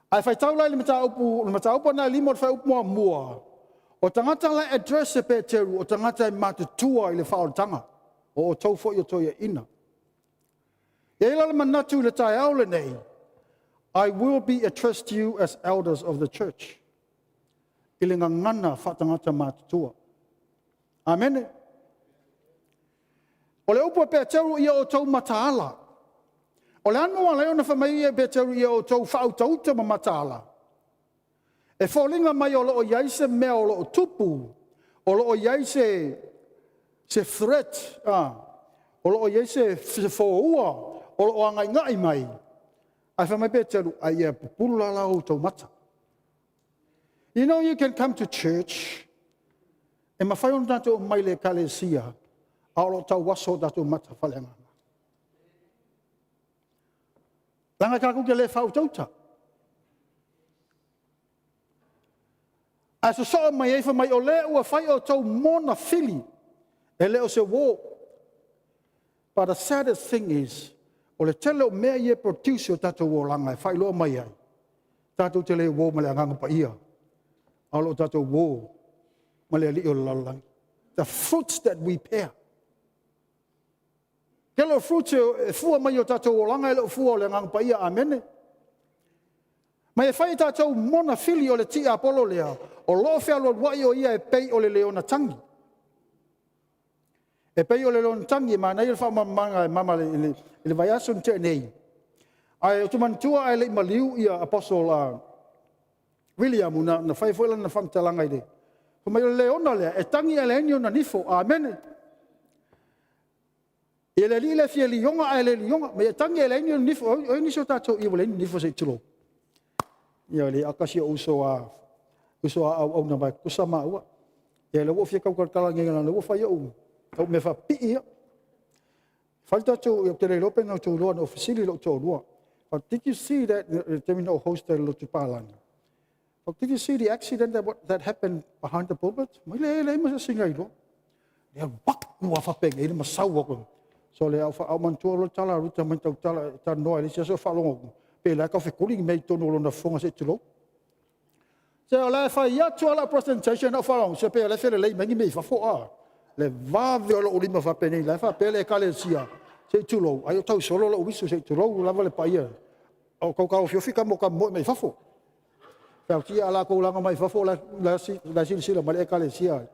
Ai whaitaula le mata upu na limo le whai upu mua. O tangata la address e pe teru o tangata e matutua i le whaotanga o tau fo i o toia ina. E ila le manatu le tai au le nei. I will be addressed to you as elders of the church. I le ngangana whatangata matutua. Amen. O le upu pe teru ia o tau mataala. O le anua leo na whamai e pe teru ia o tau whautauta ma mataala. E wholinga mai o loo iaise mea o loo tupu. O loo iaise se threat. O loo iaise se whoua. O loo angai ngai mai. Ai whamai pe teru ai e pupula la o tau mata. You know you can come to church. E mawhai on tātou mai le kalesia, a o tau waso tātou mata whalenga. Langa kāku ke le whautauta. A so soa mai eifa mai o le ua whai o tau mona whili, e le o se wō. But the saddest thing is, o le tele o mea ie produce o tātou wō langa, e whai loa mai ai. Tātou te le wō ma le anganga pa ia. A lo tātou wō. The fruits that we bear. Kelo fruits e fua mai o tātou o langa e leo fua o le ngang paia, amene. Mai e whai tātou mona whili o le ti apolo lea, o lo whea lo wai o ia e pei o le leona tangi. E pei o le leona tangi, ma nei le wha mamanga e mama le vai asun te nei. Ai o tumantua ai le maliu ia apostol William na whai fuela na whamtalanga i le. Ko mai le ona le e tangi ele ni ona nifo amen. Ele li le fieli yonga ele li yonga me tangi ele ni ona nifo o ni so tato i wole nifo se tulo. Ia le akasi uso a au na mai kusama ua. Ele wo fia kau kala ngenga na wo fa yo. Tau me fa pi ia. Falta to yo te le lope na to lo no officially lo to lo. But did you see that terminal hostel lo to palanga? But did you see the accident that happened behind the pulpit? Mai le mo singa ilo. Le wak ua fa peng ele masau ko. So le au man tuolo tala ruta man tau tala ta noa le so falongo pe la ka fe kuli me tono lo na fonga se tulo. Se ala fa ya tuala presentation of falong se pe la fe le mangi me fa fo a. Le va velo o lima fa pene la fa pe le kalesia se tulo ayo tau solo lo wisu se tulo la vale pa ia. O ko ka fika mo ka mo me fa fo. Fa ti ala ko la mai fa fo la si la male kalesia.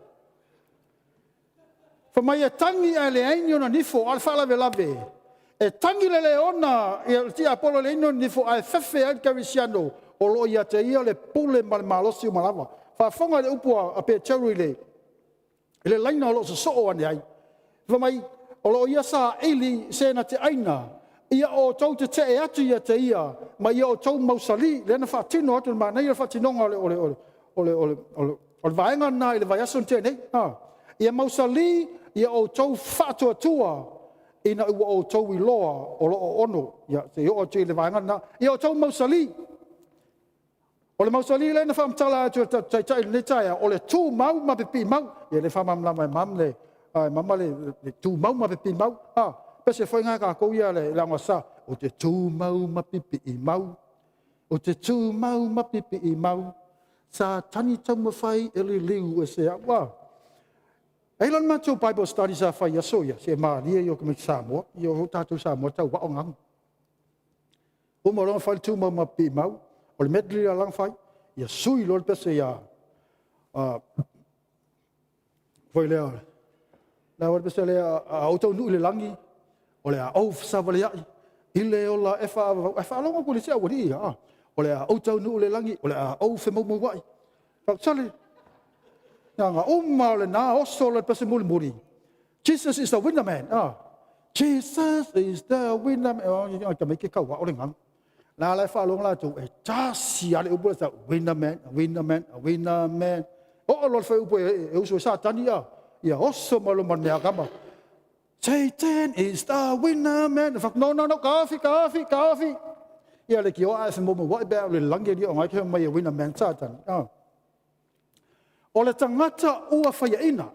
Fa mai tangi ale ainyo na nifo alfa la velave. E tangi le ona e ti apolo le no nifo ai fefe al carisiano o lo ia te ia le pule mal malosi malava. Fa fonga le upu a pe charu le. Ele laina lo so ani ai. Fa mai o lo ia sa eli se na te aina. Ia o tau te te atu ia te ia. Ma ia o tau mausali le na fa tino atu ma na ia fa tino ole vaenga na ile vayason te nei. Ia mausali ia o tau fatua tua ina ua o tau I loa o loo ono ia te o te le vaenga na ia o tau mausali o le mausali le na whamtala atu tai le taia o le tū mau ma pepi mau ia le whamamla mai mam le mama le tū mau ma pepi mau pese foi ngā kā kou ia le langa sa o te tū mau ma pepi mau o te tū mau ma pepi mau sa tani tau mawhai e li liu e se awa. Eilan mātou Bible studies a whai aso ia, se Māria i o kami Samoa, i o tātou Samoa tau wa o ngang. O mo ronga whai tū mau ma pi mau, o le medli a lang whai, ia sui lor pese ia, whai lea, la wai pese lea a otau nui le langi, o le a au sawa le ai, I le o la e wha longa ko le sea wadi ia, o le a otau nui le langi, o le a au whe mau mau wai. Whaksale, nga umma le na oso le pese muli muli. Jesus is the winner man. Jesus is the winner man. Ka me ke ka wa o le ngang. La la fa long la tu e tasi ale upo sa winner man. O lo fa upo e uso sa tani ya. Ya oso malo man ya kama. Satan is the winner man. Fa no coffee. Ya le ki o a se mo wa ba le langi di o ngai ke mai winner man Satan. O le tangata ua whaiaina.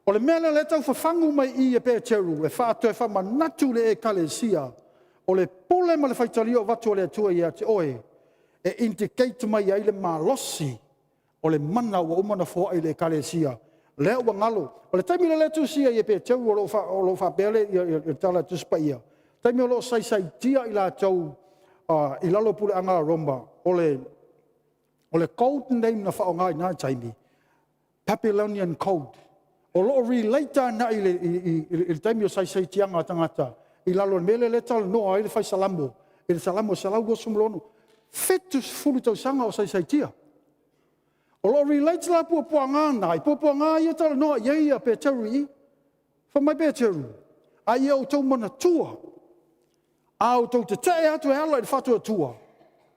O le mele le tau whawhangu mai I e pē teru, e whātua e whamanatu le e kalesia. O le pule ma le whaitari o watu o le atua I a te oe, e indicate mai ai le malosi, o le mana ua umana fōa I le kalesia. Le ua ngalo. O le taimi le tu sia I e pē teru o lo whapele I tala tuspa ia. Taimi o lo sai tia I la tau, I lalo pule anga romba, o le code name na whaongai nā taimi. Babylonian code. O lo relate na I taimi o sai tianga tangata. I lalo mele le tal noa I le whai salamo. I le salamo salau sumlono. Fetus fulu tau sanga o sai tia. O lo relate la pua ngana. I pua ngā ia tal noa ia pe teru I. Whamai pe teru. A ia o tau mana tua. A o tau te tae atu e ala I le whatua tua.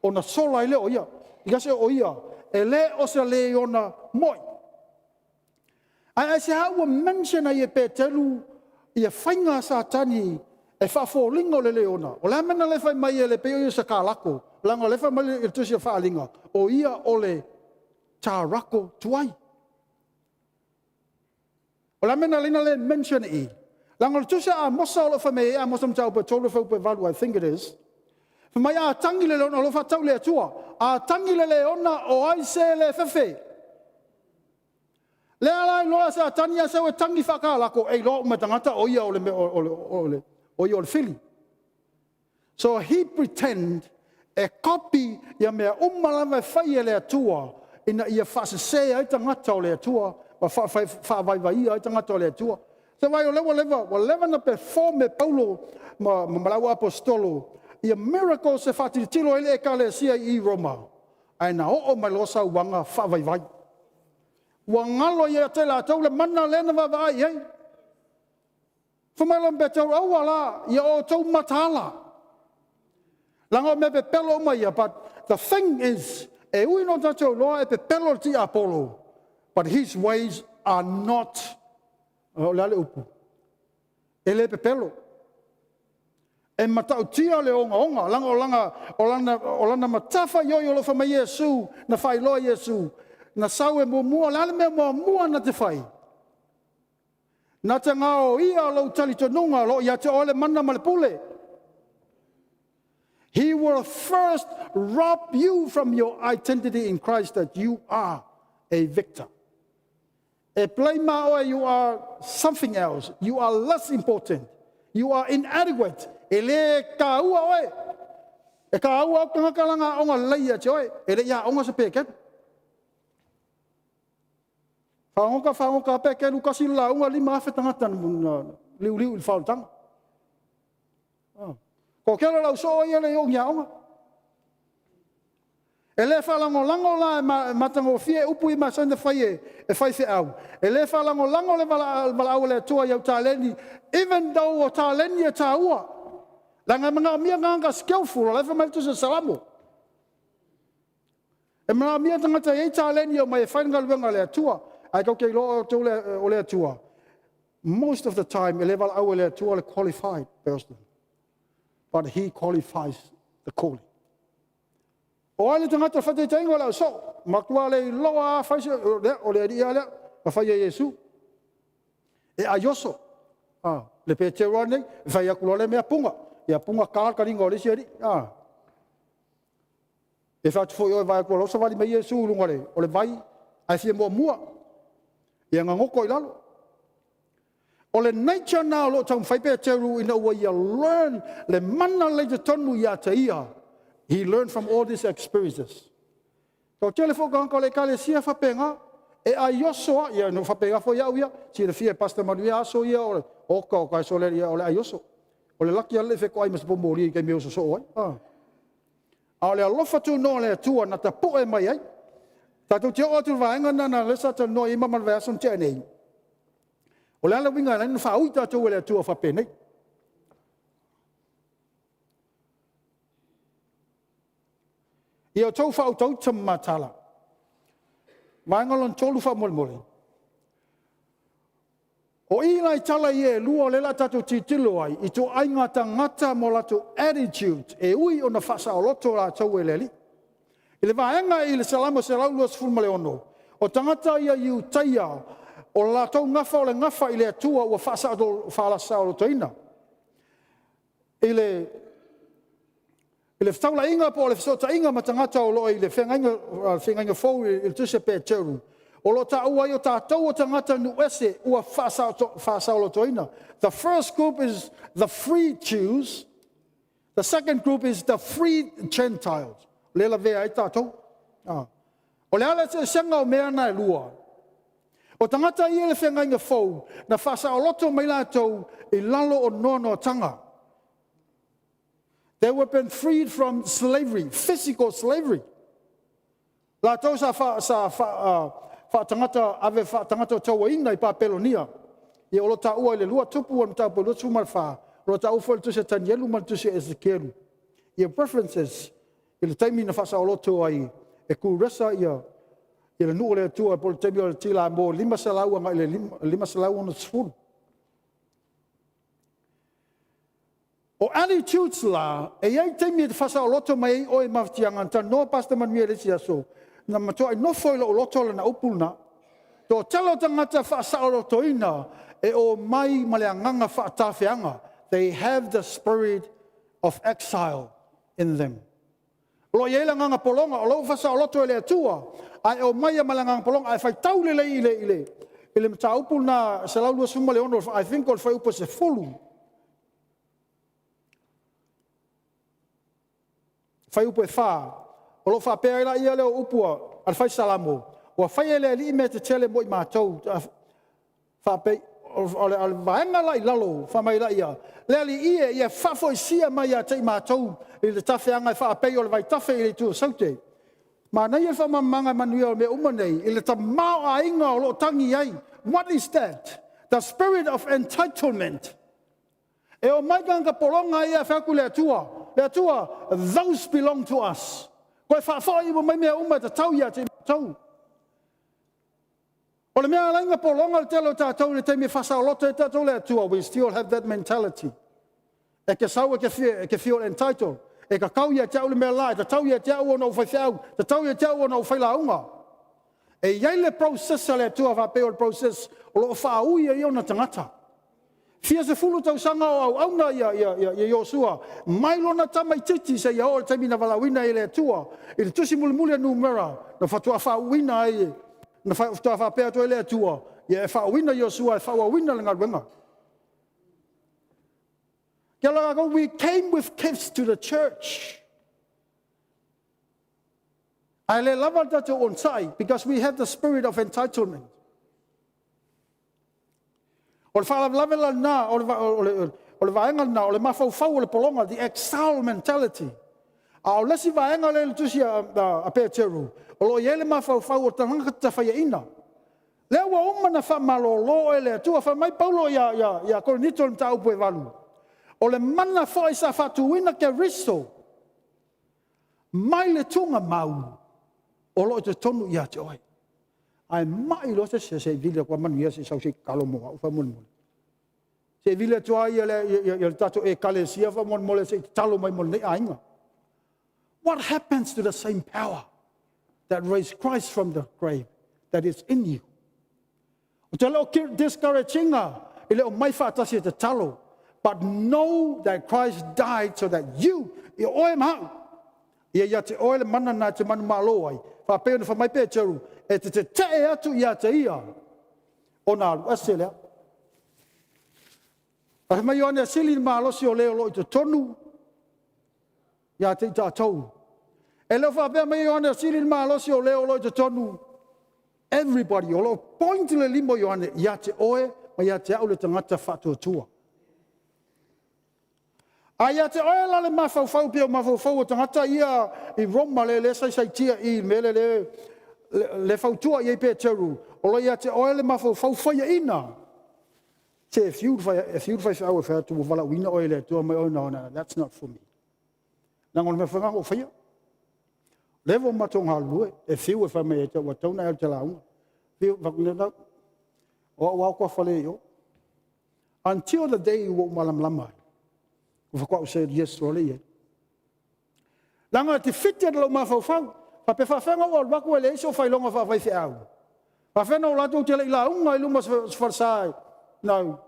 O na sola I le o ia. I se o ia, e le o se le ona moi. Ai se haua mention ai e Petelu, I e whainga sa tani, e whawholinga o le leona. O le amena le whai mai e le peo I sa kālako, langa le whai mai e tusi a whaalinga. O ia o le tārako tuai. O le amena lina le mention I. Langa le tusi a mosa o le whai mai e a mosa mtau pa tolu whau pa valu, I think it is. Mai a tangi le leona o lo whatau le atua. A tangi le leona o ai se le fefe. Le ala loa sa tania sa o tangi whakalako ei lo me tangata o ia o le fili. So he pretend e copy ia mea umalawa whai e le atua ina ia whasese ai tangata o le atua ma whawaiwai ai tangata o le atua. So vai o lewa na perform me Paulo ma malawa apostolo ia miracle se whatitilo ele e kalesia I Roma. Ai na o mai losa wanga whawaiwai. Wangalo ia te la tau le mana lena wawai hei. Whamaila mbe tau awala ia o tau matala. Langa me pe pelo mai ia, but the thing is, e ui no tatou loa e pe pelo ti Apollo, but his ways are not, lale upu. Ele pe pelo. E matau tia le onga, o langa matafa yo lo whama Yesu, na whai loa Yesu, na sau e mua, lale mea mua na te whai. Na te ngao ia lo tali to nunga lo ia te ole mana male pule. He will first rob you from your identity in Christ that you are a victor. E play mao you are something else. You are less important. You are inadequate. Ele ka ua oe. E ka ua o kanga kalanga onga leia te oe. Ele ia onga se peken. Whaonga peken ukasi la onga lima afe tangata liu il whaotanga. Ko kera lau so ia le o ngia onga. E le whalango la matango fie upu i masanda whai e whai se au. E le whalango le wala au le tua iau tāleni, even though o tāleni e tā ua. Langa mga mia nganga skillful, le whamaitu se salamo. E mga mia tangata e tāleni o mai e whainga luenga le tua, ai kau kei loa o le tua. Most of the time, e le wala au le tua le qualified person. But he qualifies the calling. O ale tangata whate taingo lau so, makua le loa whaise, o le ria lea, ma whai e Yesu. E a yoso, le pe te roa nei, whai akula le mea punga, ia punga kākaringa o le si eri. E whatu fo i oi vai akula losa wali me Yesu ulunga le, o le vai, ai fie mua, ia ngangoko i lalo. O le nature na lo tau whai pe te ru ina ua ia learn, le mana le te tonu ia te ia. He learned from all these experiences. Tau tele whakanga le kale sia whapenga, e a yosoa, ia no whapenga fo iau ia, si le fia pasta manuia aso ia, o kai so le ia, o le a yoso. O le laki ale wheko ai mas pomori i kei meo so oi. A le alofa tu no le tua na ta po e mai ai. Tatu te o tu vaenga na lesa ta no i mamal vea son te nei. O le ala winga na wha ui tatu le tua whapenei. Ia tau whao tau tamatala. Vaengalon tolu wha molimoli. O ilai tala i e lua le la tatu titilo ai, i tō ainga tangata mo lato attitude, e ui o na whasa o loto la tau e leli. I le vaenga i le salamo se lauluas fulmale ono. O tangata ia iu taia, o la tau ngafa o le ngafa i le atua ua whasa o whalasa o loto ina. I le whtaula inga po le whasota inga matangata o loa i le whengainga fau i le tuse pe teru. O lo ta ua i o tātou o tangata nu ese ua whasa o loto ina. The first group is the free Jews. The second group is the free Gentiles. Lela vea i tātou. O le ala te senga o mea na e lua. O tangata i le whengainga fau na whasa o loto mai lātou i lalo o nono tanga. They were been freed from slavery, physical slavery. La tau sa tangata taua ina i Papelonia. I o lo ta ua i le lua tupu o mta po lo tu malfa. Lo ta ufo le tuse Tanielu mal tuse Ezekielu. I preferences i le taimi na fasa o loto ai e kuresa i le nuu le tua po le taimi o le tila mo 5 salau anga i le 5 salau ona sfuru. O attitudes la, e iei teimi e te whasa o loto mai o e mawtianga, ta no pasta manuia resi aso, na matoa i no foila o loto la na upulna, to talo tangata whasa o loto ina, e o mai maleanganga whaatawhianga, they have the spirit of exile in them. Lo iei langanga polonga, o lo whasa o loto e le atua, ai o mai malanganga polonga, ai whai taule le ile mta upulna se laulua sumale ono, I think o whai upa se fulu. Fai upo e wha, o lo wha pēra ia leo upua, al whai salamo. O whai ele li me te tele mo i mātou, wha pei, al vaenga lai lalo, wha mai la ia. Lea li ia whafo i sia mai a te i mātou, i le tawhianga i wha pei o le vai tawhi i le tua saute. Ma nei e wha mamanga manuia o me umanei, i le ta mao a inga o lo tangi ai. What is that? The spirit of entitlement. E o mai kanga polonga ia whaku le atua. Le atua, those belong to us. Koe whaafai mo mai mea uma te tau ia te tau. O le mea lainga polonga le telo tātou le te me whasa o loto e tātou le atua. We still have that mentality. E ke sau e ke feel entitled. E ka kau ia te au le mea lai. Te tau ia te au o nau whaiwhau. Te tau ia te au o nau whailaunga. E iei le process le atua whapeo le process. O lo whaauia i ona tangata. Fia se fulu tau sanga o au na ia Yosua. Mai lona tamai titi se ia o le taimina walawina i le atua. I le tusi muli numera. Na fatua whauwina ai. Na fatua whapea to i le atua. Ia e whauwina Yosua e whauwina le ngaruenga. Kia la go, we came with gifts to the church. I le lava tato on side because we have the spirit of entitlement. O le whalavelawela na, o le vaenga na, o le mawhauwhau o le polonga, the exile mentality. A o lesi vaenga le tusi a Peteru. O lo iele mawhauwhau o tangata whaiaina. Lea wa oma na whamalolo e le atua, whamai paulo ia koronito le tau pue walu. O le mana whai sa whatuina ke riso. Mai le tunga mau. O lo te tonu ia te oi. Ai mai lo se vile kwa manu ia se sau se kalomoa ufa mon. Se vile tua ia le tato e kalesia fa mon mole se talo mai mon nei ainga. What happens to the same power that raised Christ from the grave that is in you? O te leo discouraging-a, i leo mai whaatasi te talo, but know that Christ died so that you, i oe mau, ia te oe le mana na te manu malo ai, whapeo na whamai pe teru, e te te atu ia te ia, o nā alu ase lea. A mai o ane sili ma alosi o leo lo i te tonu, ia te ita tau. E leo whapea mai o ane sili ma alosi o leo lo i te tonu, everybody, o lo point le limo i ane, ia te oe, ma ia te au le tangata whatua tua. A ia te oe la le mawhauwhau pia o mawhauwhau o tangata ia i Roma le sai tia i mele le whautua i pe teru. O lo ia te oe le mawhauwhau whaia ina. Te if you'd whai au e tu wala wina oe le tua mai o na, that's not for me. Nangona me whangang o whaia. Levo matong halue, e fiu e whamei e te watauna e te launga. Fiu, wakunetau. O wako whale yo. Until the day you walk malam lamai. Whakau said yes to ole. Langa te whitia de lo mawhauwhau. Pa pe whawhenga o waku e le iso whailonga whawhai te au. Whawhenga o lato te lei launga i luma wharsai. No.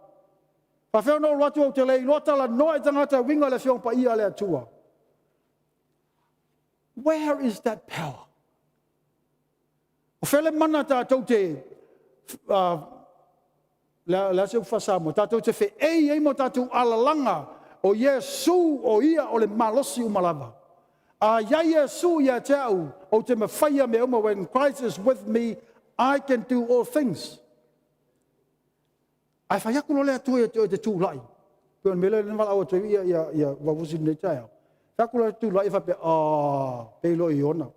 Whawhenga o lato te lei lota la noe tangata winga le whiongpa ia le atua. Where is that power? O whele mana tātou te la se whasamo. Tātou te whe ei mo tātou alalanga o Yesu o ia o le malosi umalava. A ia Yesu ia te au o te mawhaia me uma, when Christ is with me, I can do all things. Ai whaiaku no lea tue te tūlai. Pio mele le wala o te ia wawusi nei tai au. Whaiaku le tūlai whape, peilo i ona.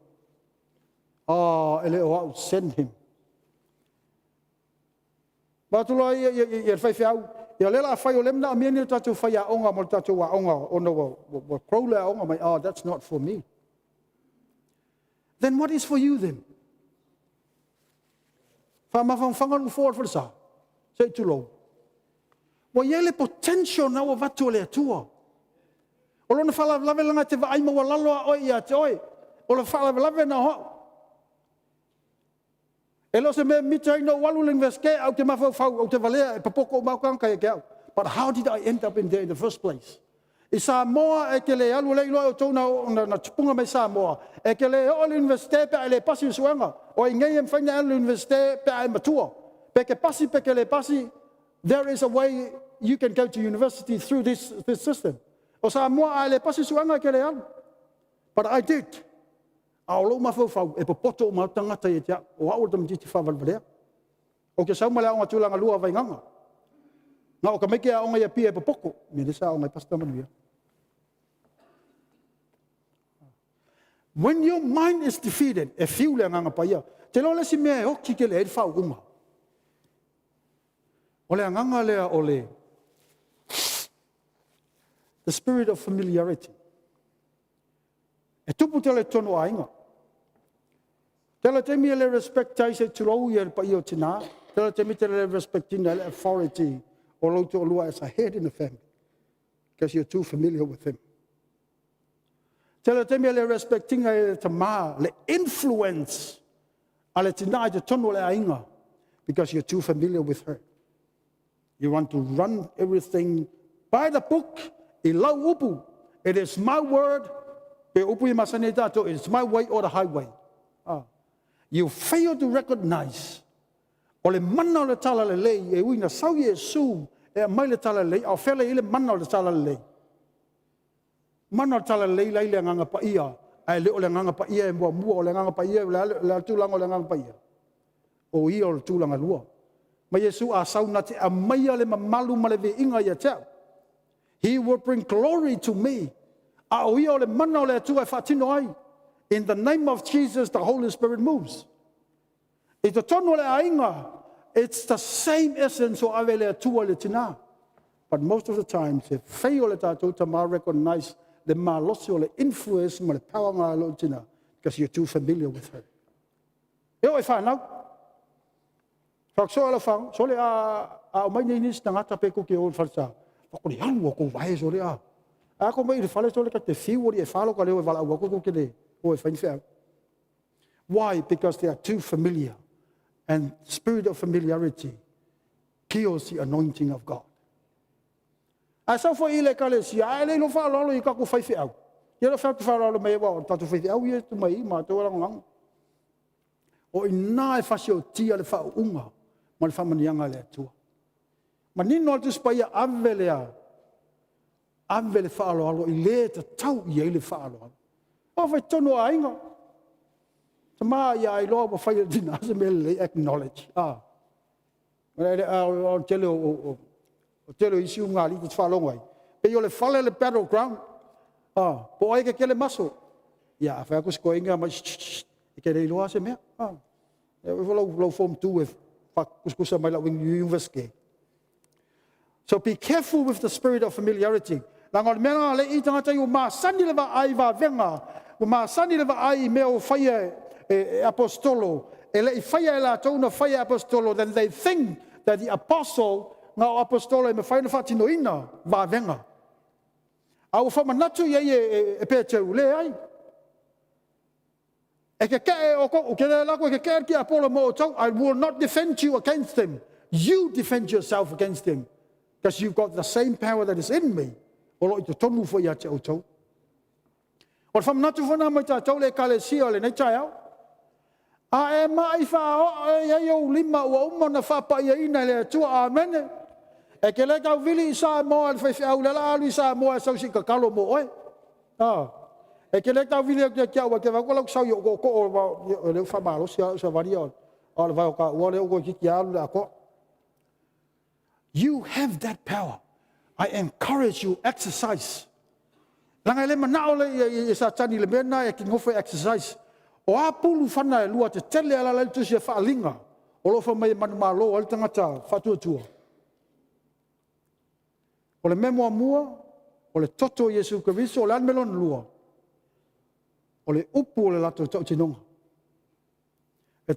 Ele o au, send him. Watula ia whaiwhi au. Ia lela whai o lemna a mea ni tatu whai a onga mo tatu wa onga ona wa kroule a onga mai, that's not for me. Then what is for you then? Whamawhangan forward for the sa. Say too low. Wa iele potential na wa watu o le atua. O lona whalawe langa te wa aima wa laloa oi ia te oi. O la whalawe na ho. E lo se me mitai no walu lingveske au te mawhau au te valea e papoko o maukanga e keau. But how did I end up in there in the first place? I Samoa e ke le alu le iloa o tōna na tupunga mai Samoa. E ke le o lingveske pe a le pasi usuanga. O i ngei em whaina alu lingveske pe a matua. Pe ke le pasi, there is a way you can go to university through this system. O Samoa a le pasi usuanga ke le alu. But I did. Ao lo mawhauwhau e popoto o mautangata i te o au tam titi whawalwarea. O ke saumale aonga tūlanga lua vainganga. Nga o ka meke aonga ia pia e popoko. Me le sa aonga i pasta manuia. When your mind is defeated, e fiu le anganga pa ia. Te lo le si mea e hoki ke le e whau unga. O le anganga lea o le. The spirit of familiarity. E tupu te le tono ainga. Tela te mi le respectai se tulou ia pa io tina. Tela te mi te le respectina le authority o loto o lua as a head in the family. Because you're too familiar with him. Tela te mi le respectinga e te maa, le influence a le tina i te tono le ainga. Because you're too familiar with her. You want to run everything by the book. I lau upu. It is my word. It's my way or the highway. You fail to recognize. O le mana o le tala le lei, e uina sau Yesu, e mai le tala le lei, au fele i le mana o le tala le lei. Mana o le tala le lei, lai le nganga pa ia, ai le o le nganga pa ia, e mua o le nganga pa ia, le tūlanga o le nganga pa ia. O ia o le tūlanga lua. Ma Yesu a sau na te a mai le mamalu ma le ve inga ia teo. He will bring glory to me. A o ia o le mana o le atua e whatino ai. In the name of Jesus, the Holy Spirit moves. It's the same essence of avele atua le tina. But most of the time, se fail le tatou tama recognize the malosi o le influence ma le power ngā lo tina, because you're too familiar with her. Eo e whanau. Whaksoa la whang, so le a mai nei nis na ngata pe kuki o le whalsa. Wako le alu o ko wae so le a. A ko mai le whale so le ka te whiu o le e whalo ka leo e wala wako kuki le. O e whainwhea. Why? Because they are too familiar. And spirit of familiarity kills the anointing of God. A sa fo ile kalesia, a le lo fa lo I ka ko fai au. Ye lo fa fa lo me wa ta tu fai au ye tu mai ma to lang lang. O ina e fa sio tia le fa unga, ma le fa manianga le tu. Ma ni no tu spa ya avele fa lo I le ta tau ye le fa lo. O fa tono ainga. Ma ya I lo fa ya dina se me acknowledge. I'll tell you issue ngali te fa longwai. Pe yo le fale le battleground. Po ai ke le maso. Ya fa ko sko inga ma ke le lo se me. We will form two with university. So be careful with the spirit of familiarity. Langon mena le I tangata yo ma sani le va ai va venga. Ma sani le va ai me o faia apostolo. Ele I faia la tona faia apostolo, then they think that the apostle na apostolo me faina fatino ina va venga. Au fa manatu ye e pe teu le ai. I will not defend you against them. You defend yourself against them. Because you've got the same power that is in me. O to tonu fo ia te o tau. O fam natu fo na mai ta tau le kalesia le nei tai au. A e mai fa o yo lima o umana fa pa ia ina le tua amen. E ke le ka vili sa mo al fa au le la lu sa mo sa si ka kalo mo oi. E ke le tau vile ke kia wa ke wa ko la sau yo ko le fa malo sia varia o le va ka o le ko ki kia la ko. You have that power. I encourage you exercise. Langa le mana le sa tani le mena e ki ngofe exercise. O a pulu fana e lua te tele ala le tu se fa linga. O lo fa mai man malo o tanga ta fa tu tu. O le memo mua o le toto Yesu Kristo o le melon lua. It's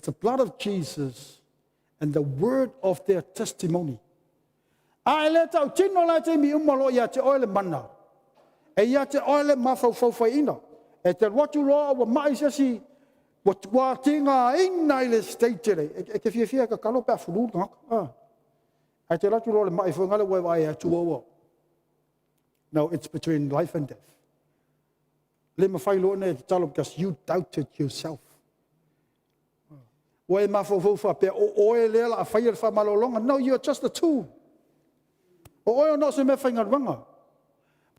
the blood of Jesus and the word of their testimony. I let out tino la te mi umalo ya te oile mana. E ya te oile mafau ina. E te watu loa wa mai sasi wa tinga ina ile statere. E ke fia ka kalo pa fulu ngak. E te watu loa le mai fo ngale wa ya tuo. No, it's between life and death. Because you doubted yourself. No, you're just a tool.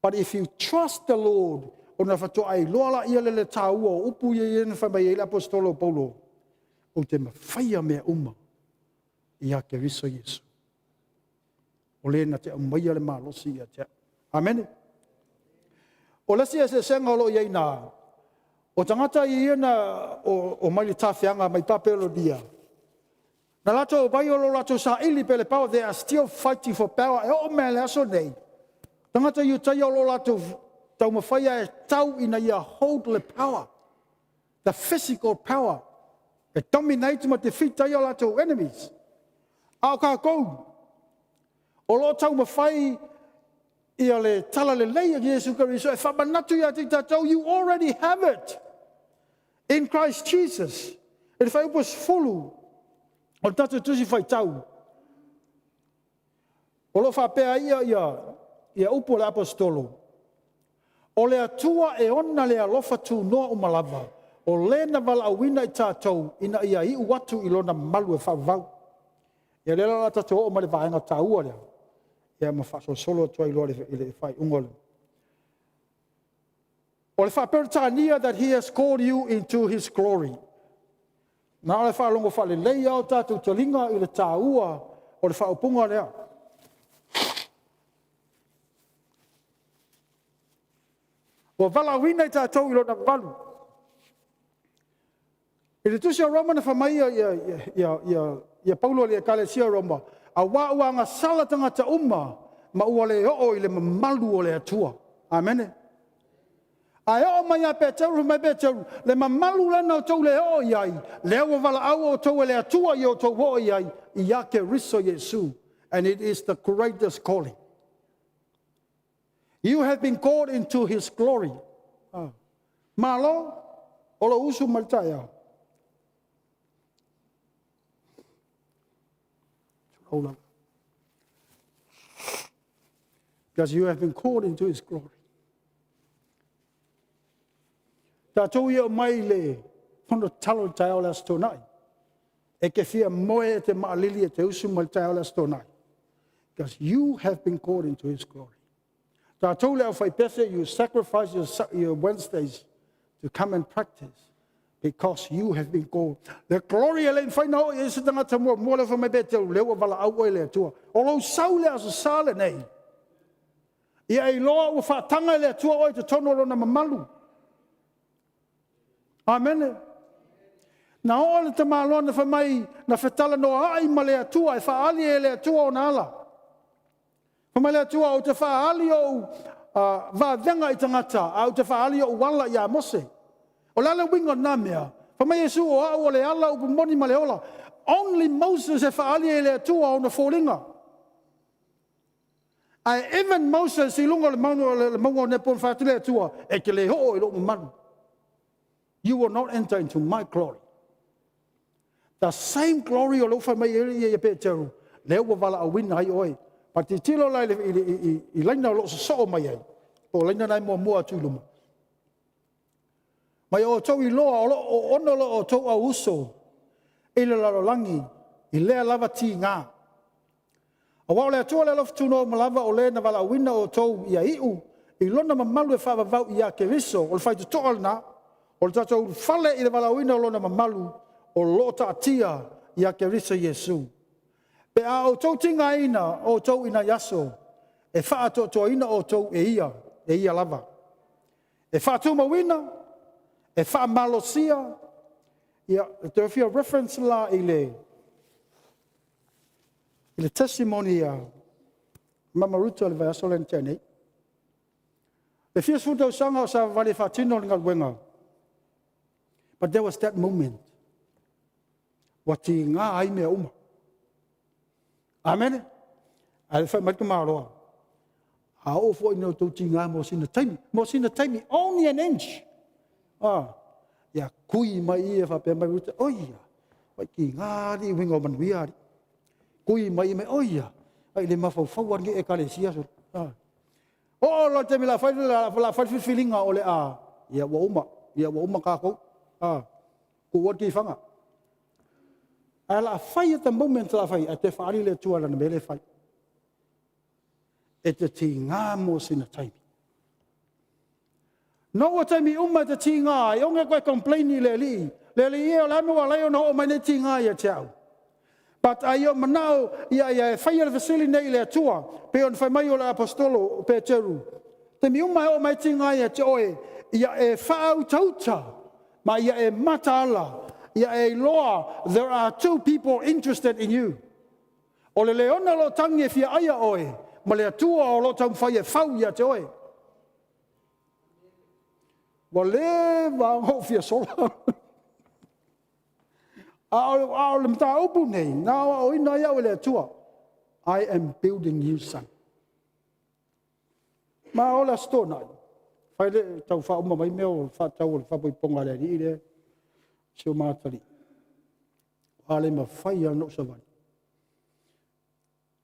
But if you trust the Lord, amen. O lasi e se senga lo ia ina. O tangata I ina o mai le tawhianga mai papelo dia. Na lato o bai o lo lato sa ili pele power, they are still fighting for power. E o mea le aso nei. Tangata I tai o lo lato tau mawhaia e tau ina ia hold le power. The physical power. E dominate ma te whit tai o lato enemies. Ao ka kou. O lo tau mawhai you already have it in Christ Jesus. If I was full on tatu tusi fai tau. O lo whapea ia upo le apostolo. O le atua e ona le alofa tu noa o malava. O lena wala awina I tātou ina ia I watu I lona malu e whawau. Ia lela la tātou o male vaenga tāua lea. Ia ma whaso solo atua I loa le whai ungole. O le whapea tānia that he has called you into his glory. Nā le whalongo whale leia o tātou talinga I le tāua o le whaupunga lea. O wala wina I tātou I lona walu. I le tusi a Roma na whamaia ia Paulo le kalesia Roma. A wāua ngā sala tangata uma ma ua le o I le mamalu o le atua. Amene. A o mai a pētauru mai pētauru. Le mamalu lana o tau le o iai. Le o wala au o tau le atua I o tau o iai. I ake riso Yesu. And it is the greatest calling. You have been called into his glory. Malo, ola usu maltaya. Because you have been called into his glory. Tātou ia mai le pono talo tau las tonai. E ke fia moe te maalili e te usu maltaya las tonai. Because you have been called into his glory. Tātou leo whai pese, you sacrifice your Wednesdays to come and practice because you have been called. The glory elen whai nao e se tangata mua, mua lewa mai bete leo wala au e lea tua. O lau sau lea sa sale nei. Ia I loa ua whaatanga lea tua oi te tono rona mamalu. Amen. Na o le te maloa na whamai na whetala no ai ma lea tua, e whaali e lea tua o na ala. Whamai lea tua o te whaali o vāvenga I tangata, au te whaali o wala I a mose. O lala winga nā mea, whamai Yesu o au o le ala upu moni ma le ola. Only Moses e whaali e lea tua o na fōringa. Ai even Moses I lunga le maunga o ne pon whaatu lea tua, e ke le ho I lo manu. You will not enter into my glory. The same glory o lo whamai e pēteru, leo wa wala a wina ai oi. Pa te tilo lai I laina lo so mai ai. Po laina nai mua tūluma. Mai o tau I loa o ono lo o tau a uso. I le larolangi. I lea lava ti ngā. A wao lea tua lea lofu tūno malava o lea na wala wina o tau I a iu. I lona mamalu e whawavau I a ke riso. O le whai tu toa na. O le tatou whale I le wala wina o lona mamalu. O lo ta atia I a ke riso Yesu. Pe a o tau tinga ina o tau ina yaso, e whaato toa ina o tau e ia lava. E whaato mawina, e wha malosia, there will be a reference la I le testimony Mama Ruto le vai aso le ntene. Le fia suta usanga o sa vale whaatino le ngalwenga. But there was that moment. Wati ngā ai mea uma. Amen. Ai fa mai ma roa. A o fo ino to tinga mo sina taimi only an inch. Ya kui mai e fa pe mai ruta. Oia. Mai ki ngari wingo man wiari. Kui mai me oia. Ai le mafau fau nge e kalesia so. O lo te mila fa feelinga ole a. Ya wa uma ka ko. Ku wati fanga. Ala fai at the moment la fai at te whaari le tua lana mele fai. E te ti ngā mo sina taimi. No o taimi uma te ti ngā, I onge koe complaini le li. Le li e o lanu a leo no o mai ne ti ngā ia te au. But ai o manao, ia e whai ala vasili nei le tua, pe on whai mai o le apostolo pe teru. Taimi uma o mai ti ngā ia te oe, ia e whaau tauta, ma ia e mata ala. Ia e loa, there are two people interested in you. O le leona lo tangi e fia aia oe, ma le atua o lo tau whai e whau ia te oe. Wa le wango fia sola. A le mta upu nei, nā o ina ia o le atua. I am building you, son. Ma o la stona. Whai le tau wha uma mai meo, wha tau o le whapoi ponga le ni le. Sio mātari. Wale ma whai anō sa wani.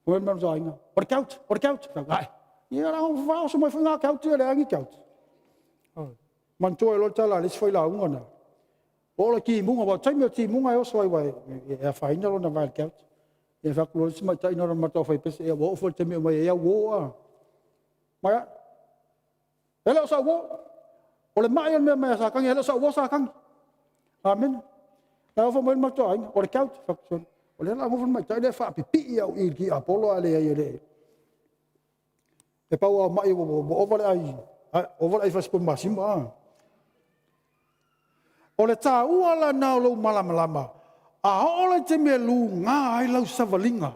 When man saying, "What couch? What couch?" Guy, yeah, I'm vow so my finger couch le angi couch. Man toi lo tala le foi la ngona. Ola ki munga wa time ti munga yo soi wai e fa ina lo na va couch. E fa kulo sima tai no ma to fa pese e wo fo te me mai e wo a. Mai. Hello sa wo. Ole mai me me sa kang hello sa wo sa kang. Amen. Na fo mo ma to ai o couch fa son. Ole la mo fo mai tai le fa pipi au i ki apolo ale ai le. E pa o mai o over ai fa spo masima. Ole ta ua la na lo malama. A ole te me lu nga ai lau savalinga.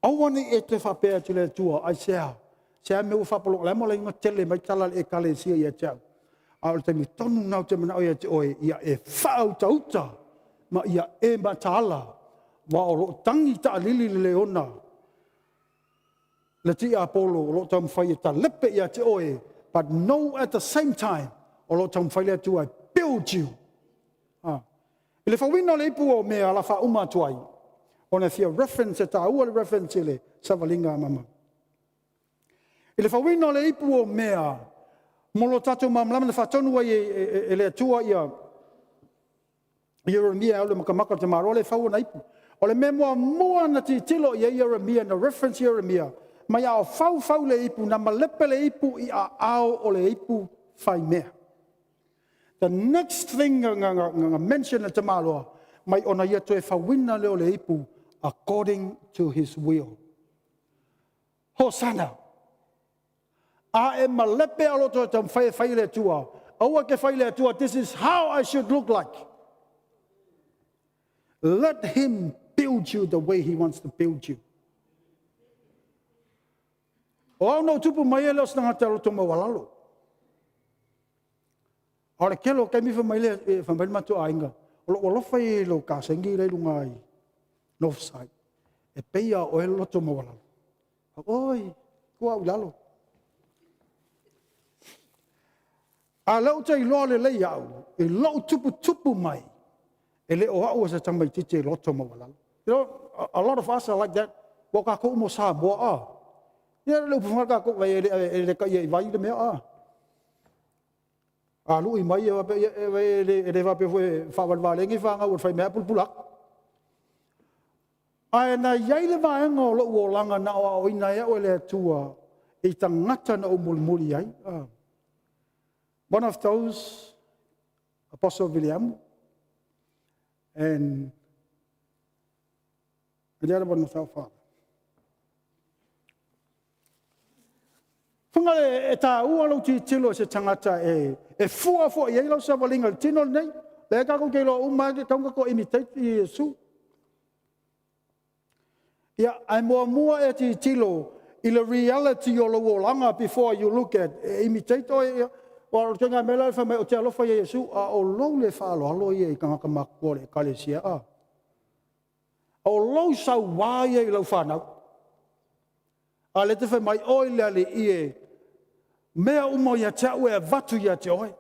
Awani e te fa pe tele tua ai sea. Sea me u fa polo la mo le ngotele mai tala e kale sia ia chau. A te mi tonu na te mana o ia te oi ia e fa uta ma ia e matala. Wa o tangi ta lili le ona. Le ti apolo lo tam fai ta lepe ia te oi, but no at the same time o lo tam fai le tua build you. Ile fa wino le ipu o me ala fa uma tuai. Ona fia reference ta ua reference le savalinga mama. Ile fa wino le ipu o mea molo tatu mamlam le fa tonu ai le tua ia Jeremia ole makamaka te maro le fa una ipu. Ole me mua na ti tilo ia Jeremia na reference Jeremia. Mai au fau le ipu na malepe le ipu I a ao o le ipu fai mea. The next thing nga mention te maloa mai ona ia toe fawina leo le ipu according to his will. Hosanna. A e malepe aloto tam fai le tua. Aua ke fai le tua, this is how I should look like. Let him build you the way he wants to build you. O au no tupu mai ele o snanga te aloto mawalalo. Ora kelo kai mi fa mai le fa mai matu ainga. O lo fai lo ka sengi le lungai. No side. E peia o e loto mawalalo. Oi, kua ulalo. A lau te iloa le lei au. E lau tupu mai. E le o au sa tamai tite loto mawalalo. You know, a lot of us are like that. Waka ko mo sa bo a. Ya le upunga ka ko vai le ka ye vai le mea. A lui mai e va pe foi fa va le ngi fa nga fai mea pulpulak. Ai na yai le va ngo lo wo langa na o ina ya o le tua e tangata na o mulmuli ai. One of those, Apostle William, and the other one was our father. Funga e ta ua lo ti tilo se tangata e fua e lo sa valinga tino nei le ka ko ke lo uma ke ka ko imitate Yesu. Ya ai mo e ti tilo I le reality o lo langa before you look at imitate o tenga mela fa me o te alofa Yesu a o lo le fa lo ye ka ka makko le kalesia a. O lo sa wa ye lo fa na. A le te fa mai oi le ie mea uma ia tau e vatu ia te oi.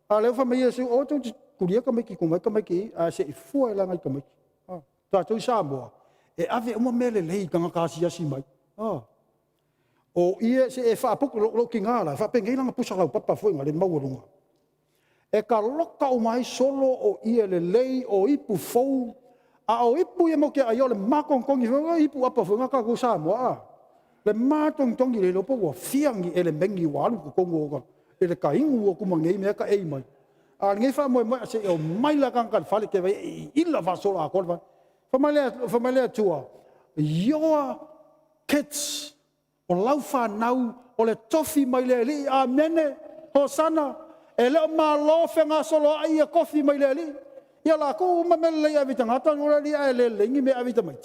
A leo wha me Yesu, o tau kuria ka meki ka meki, a se I fua e langai ka meki. Tā tau Samoa, e ave uma mele lei ka ngakasi asi mai. O ia se e whaapuku lo ki ngāra, whapengei langa pusa lau papa fui ngā le maurunga. E ka loka o mai solo o ia le lei o ipu fou, a o ipu e mo ke ai o le makongkongi, ipu apa fui ngā ka ku Samoa. Le matong tongi le lopo wa fiangi ele mengi walu ko kongo ka ele ka ingu ko mangi me ka ei mai a ngai fa mo se o mai la kan fale ke vai illa va solo a korva fa male tua your kids o laufa nau o le tofi mai le li amene Hosanna ele ma lo fenga solo ai kofi mai le li ya la ko ma mele ya vitanga ta ora li ele lengi me avita mai.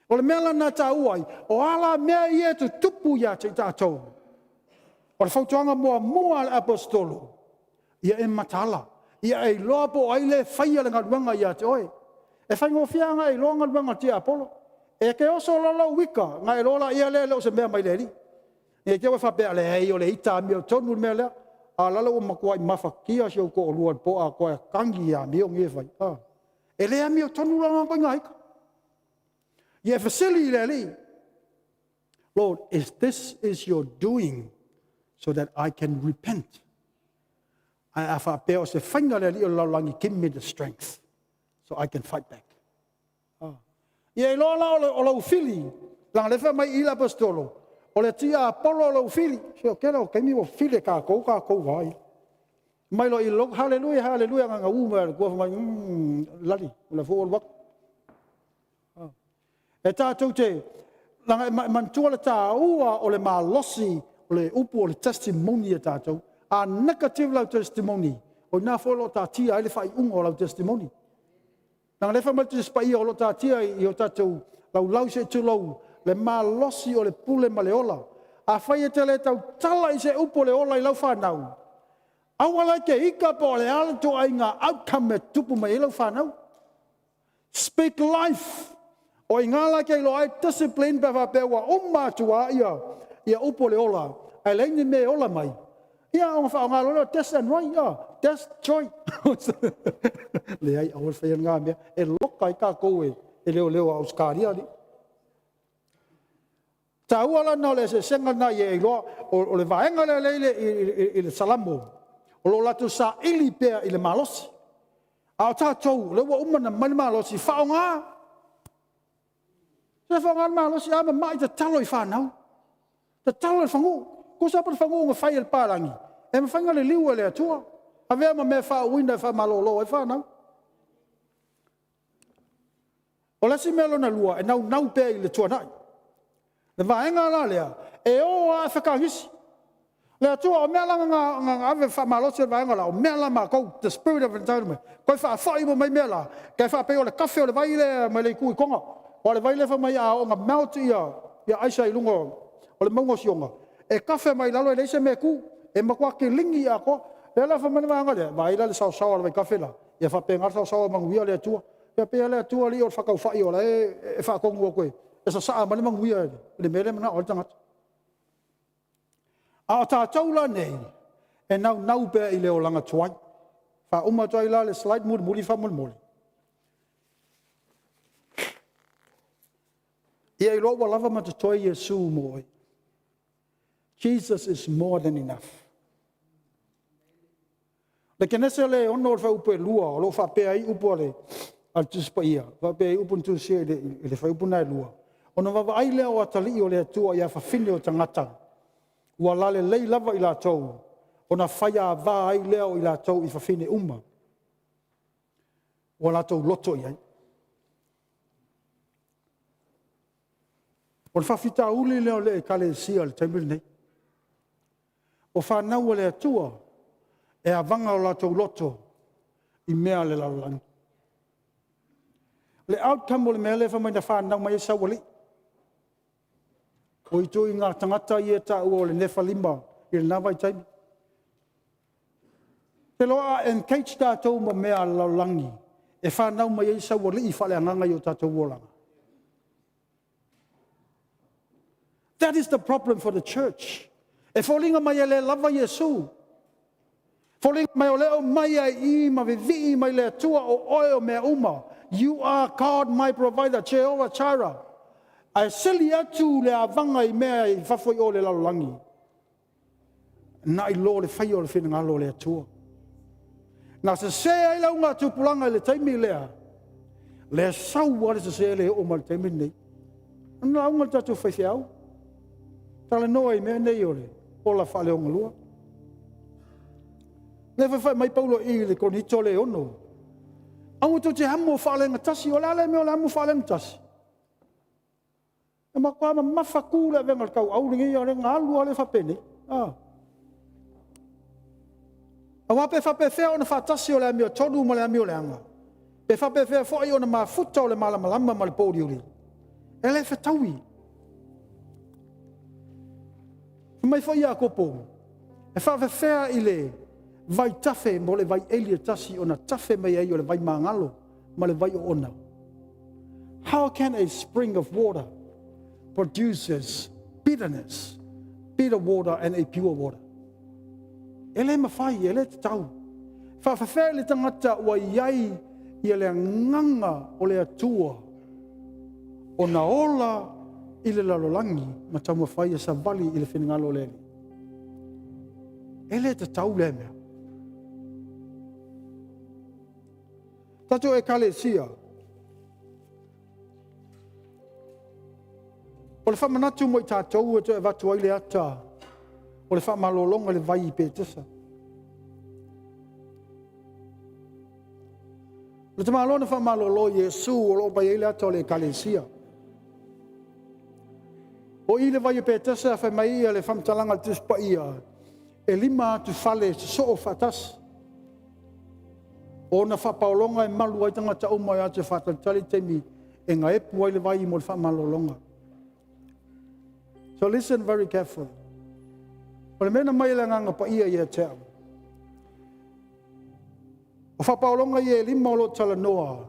O le mea na tauai, o ala mea ia tu tupu ia te tātou. O le whautuanga mua le apostolo, ia e matala, ia e loa po aile whaia le ngaruanga ia te oe. E whaingo whianga e loa ngaruanga te apolo. E ke oso lalau wika, nga e lola ia leo se mea mai leri. E te oe whapea le hei o le ita mi o tonu mea lea, a lalo o makua I mawhakia si o ko o luan po a koe kangi ia mi o nge whai. E lea mi o tonu langa koe ngaika. Ia fasili le li. Lord, if this is your doing so that I can repent, I have a peo se whainga le li o laulangi, give me the strength so I can fight back. Ia lo o lau fili, lang le mai ila pastolo, o le tia apolo o lau fili, so kera o kaimi o fili ka kou vai. Mai lo i lo, hallelujah, hallelujah, nganga uma, kua mai, lali, o le fuol wak. E tātou te, langa mantua le tā ua o le malosi, o le upu o le testimony e tātou, a negative lau testimony, o nā folo tā tia, ele whai unga o lau testimony. Nang lefa mai te spai o lo tātia i o tātou lau se tu lau, le malosi o le pule ma le ola. A whai e te le tau tala i se upo le ola i lau whanau. Awala ke ika po le ala to ai ngā outcome e tupu mai i lau whanau. Speak life. O i ngā la ke lo ai discipline pe whapewa o mātua ia upo le ola. Ai leini me ola mai. Ia o ngā lolo, that's and right, that's joy. Le ai, awal whaia ngā mea, e loka i kā koe, e leo au skari ali. Tā uala nā le se senga nā i e loa, o le vaenga le leile i le salamo, o lo latu sa ili pea i le malosi. A o tātou, le ua umana mani malosi, whao ngā. Se whao ngā malosi, ama mai te talo i whanau. Te talo i whangu. Ko sa pa whangu ngā whai el pārangi. E ma whainga le liua le atua. A vea ma mea wha uina e wha malolo e whanau. O lasi mea lona lua e nau pēr i le tuanai. Le vaenga la lea e o a whakangisi. Le atua o mea langa ngā ave wha malosi e vaenga la o mea la ma kou the spirit of entitlement. Koi wha whai mo mai mea la. Kai wha peo le kafe o le vai le mai le kui konga. O le vai le wha mai a o ngā mauti ia aisa i lunga o le maunga sionga. E kafe mai lalo e leise mea ku. E makua ke lingi a ko. E la wha mani vanga le. Vai la le sao le vai kafe la. Ia wha pe ngarta sao manguia le atua. Ia pe le atua li o le whakau whai o la e whakongu o koe. E sa saa mani manguia le mele mana o le tangata. A o tātou la nei. E nau pēr i leo langa tuai. Wha umatoai la le slide muri wha muri. Ia i loa lava mata toi Yesu moi. Jesus is more than enough. Le kenese le ono o upe lua, o lo fa pe ai upo le al tuspaia, fa pe upo tu se le fa upo na lua. Ono va ai le o atali o le tua ia fa fine o tangata. Ua lale lei lava i la tou. Ona faia va ai le o i la tou i fa fine uma. O la tou loto i ai. O le fa fita uli le o le kale sia le temple nei. O whanau le atua, e avanga o latou loto, i mea le laulangi. Le outcome o le mea le whamai na whanau mai e sawali. O i tui ngā tangata i e ta ua o le nefa lima, i le nawai taimi. Te loa engage tātou ma mea le laulangi, e whanau mai e sawali i whale anganga i o tātou wolanga. That is the problem for the church. E wholinga mai le lava Yesu. Wholinga mai o leo mai ai ma vivi mai le tua o oeo mea uma. You are God, my provider, Jehovah Jireh. Ai seli atu le avanga i mea i whafoi o le laulangi. Na i lo le whai o le whenanga lo le atua. Nā se se ai lau ngā tupulanga le taimi lea. Le sau wale se se le o ma le taimi nei. Nā unga tatu whaiwhiau. Tala noa i mea nei o le. O la whale o ngalua. Le whai mai paulo i le konito le ono. Angu to te hamu whale ngatasi, o lale mea o le hamu whale ngatasi. E makua ma mawhaku le vengal kau auringi i ore ngā lua le whapene. A wape whape whea o na whatasi o le amio tonu ma le amio le anga. Pe whape whea whai o na mafuta o le malamalama ma le pōri uri. E le whataui. Mai whai a kopo, e whawhawhea i le vai tafe mo le vai elia tasi o na tafe mai ai o le vai mangalo, ma le vai o ona. How can a spring of water produces bitterness, bitter water and a pure water? Ele mawhai, ele te tau. Whawhawhea le tangata ua iai i le nganga o le atua O na ola i le lalolangi ma tauma whai sa vali i le whenengalo leli. Ele te tau le mea. Tato e kalesia. O le whamanatu mo i tātou e to e watu ai le ata. O le whamalolonga le vai i pētesa. Le tamalona whamalolo Yesu o lo pai ele ata o le kalesia. O i le vai i pētesa whai mai ia le whamtalanga tuspa ia. E lima tu fale so o fatas. O na whapaolonga e malu ai tangata o mai ate whatatali temi e ngā epu ai le vai i mo le whamalolonga. So listen very carefully. O le mena mai le nganga pa ia ia te au. O whapaolonga i e lima o lo tala noa.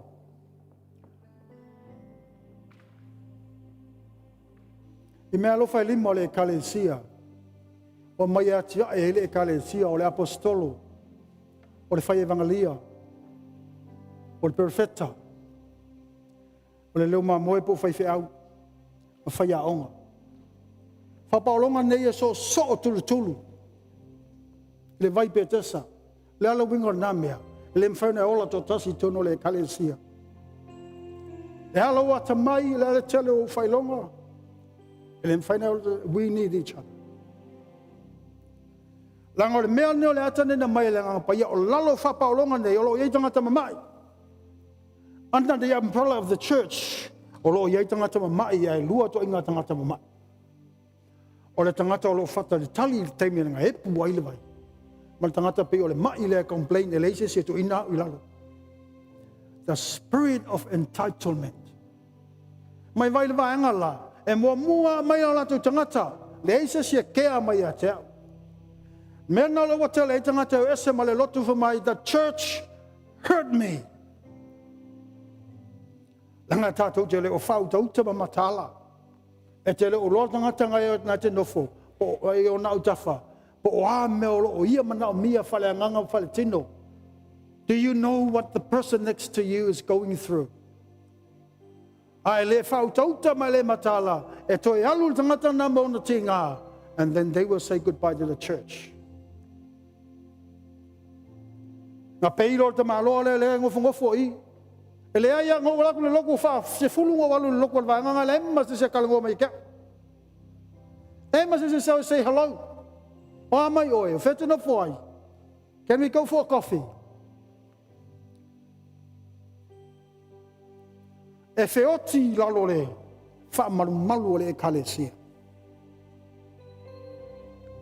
I mea lofa e lima o le kalesia. O mai atia e le kalesia o le apostolo. O le whai evangelia. O le perfeta. O le leo ma moe po whai whi au. O whai a onga. Whapaolonga nei e so o tulu tulu. Le vai pētesa. Le ala wingo namea. Le mwhaune ola to tasi tono le kalesia. Le ala o atamai, le ala tele o whailonga. Le mwhaune ola, we need each other. Langa o le mea neo le atane na mai le ngapaia o lalo whapaolonga nei, o lo iei tangata mamai. Under the umbrella of the church, o lo iei tangata mamai, e lua to inga tangata mamai. O le tangata o lo whata le tali le teimi nga hepu wa ile vai. Ma le tangata pe o le mai le complain e leise se to ina ilalo. The spirit of entitlement. Mai vai le vai angala. E mua mai ala tu tangata. Leise se kea mai a te au. Mena lo wata le tangata o ese ma le lotu fa mai. The church hurt me. Langa tātou te le o whau tau te matala. E te le o loa tangata ngai na te nofo. O e o nau tafa. Po o a me o ia mana o mia whale anganga whale tino. Do you know what the person next to you is going through? Ai le whau tauta mai le matala. E toi alu tangata na mo na tinga. And then they will say goodbye to the church. Ngā peiro te maloa le ngofo i. E le aia ngō laku le loko wha, se fulu ngō walu le loko wa nganga le emma se kalango mai kia. Emma se say hello. O amai oe, o whete na fwai. Can we go for a coffee? E whioti lalo le, wha malu le e kalesia.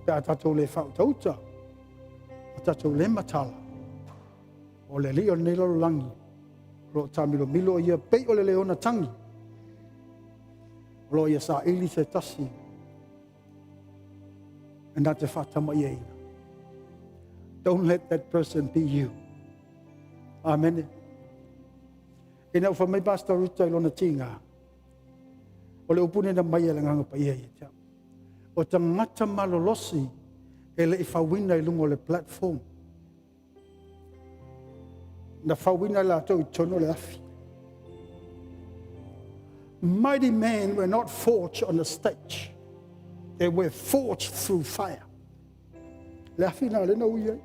Pea tatou le whau tauta, tatou le matala. O le leo nei lalo langi. Lo tamilo milo ia pei o le leona tangi. Lo ia sa ili se tasi. And that's the fatama ia. Don't let that person be you. Amen. E nau wha mai basta ruta ilona tinga. O le upune na mai e nganga pa ia ia. O tangata malolosi e le i whawina i lungo le platform. Na whawina la tau I tono le afi. Mighty men were not forged on the stage. They were forged through fire. Le afi na le nau ia.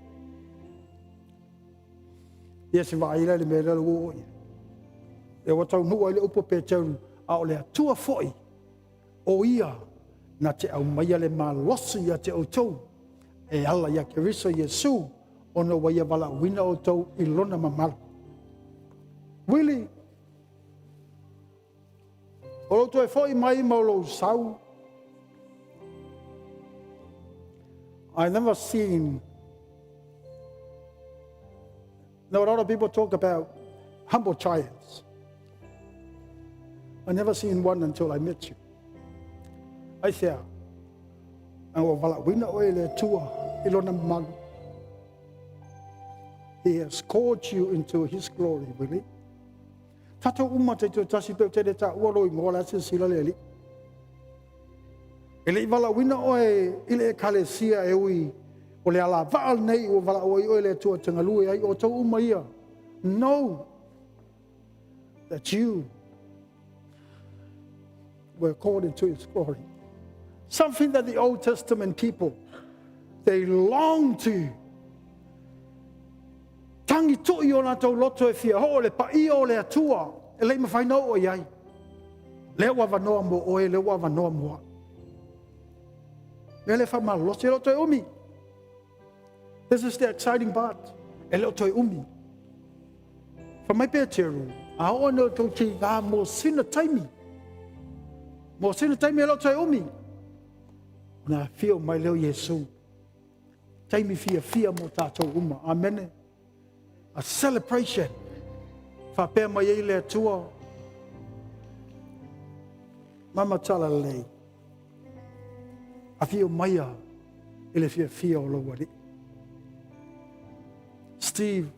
Ia se wa ila le mea le o ia. E wa tau nua le upo pe tau a o le atua foi. O ia na te au maia le malosi ia te o tau. E ala ia ke riso Yesu. Ono waia wala wina o tau I lona mamalu. Really? O lo toi foi mai maulo sau. I never seen. Now a lot of people talk about humble giants. I never seen one until I met you. I say, ang wala wina o ele tua I lona mamalu. He has called you into His glory, really. Tato umate to tasi pe te ta ualo I ngola se sila leli. Ele wala wina oe ile kalesia e ui o le ala vaal nei o wala oe le tua tangalui ai o tau umaia. No. That you were according to his glory. Something that the Old Testament people, they long to. Tangi tui o nātou loto e fia ho le paia o le atua, e lei mawhainau o iai. Lea wawanoa mo oe, lea wawanoa moa. Lea le whamalo, se loto e umi. This is the exciting part. E loto e umi. Whamai pēr teru, a o no tō ki ngā mō sina taimi. Mō sina taimi e loto e umi. Nā whio mai leo Yesu. Taimi fia mō tātou uma. Amen. A celebration. Whapea mai ei le atua. Mama tala lei. A whio maia. Ele fia o lo wari. Steve.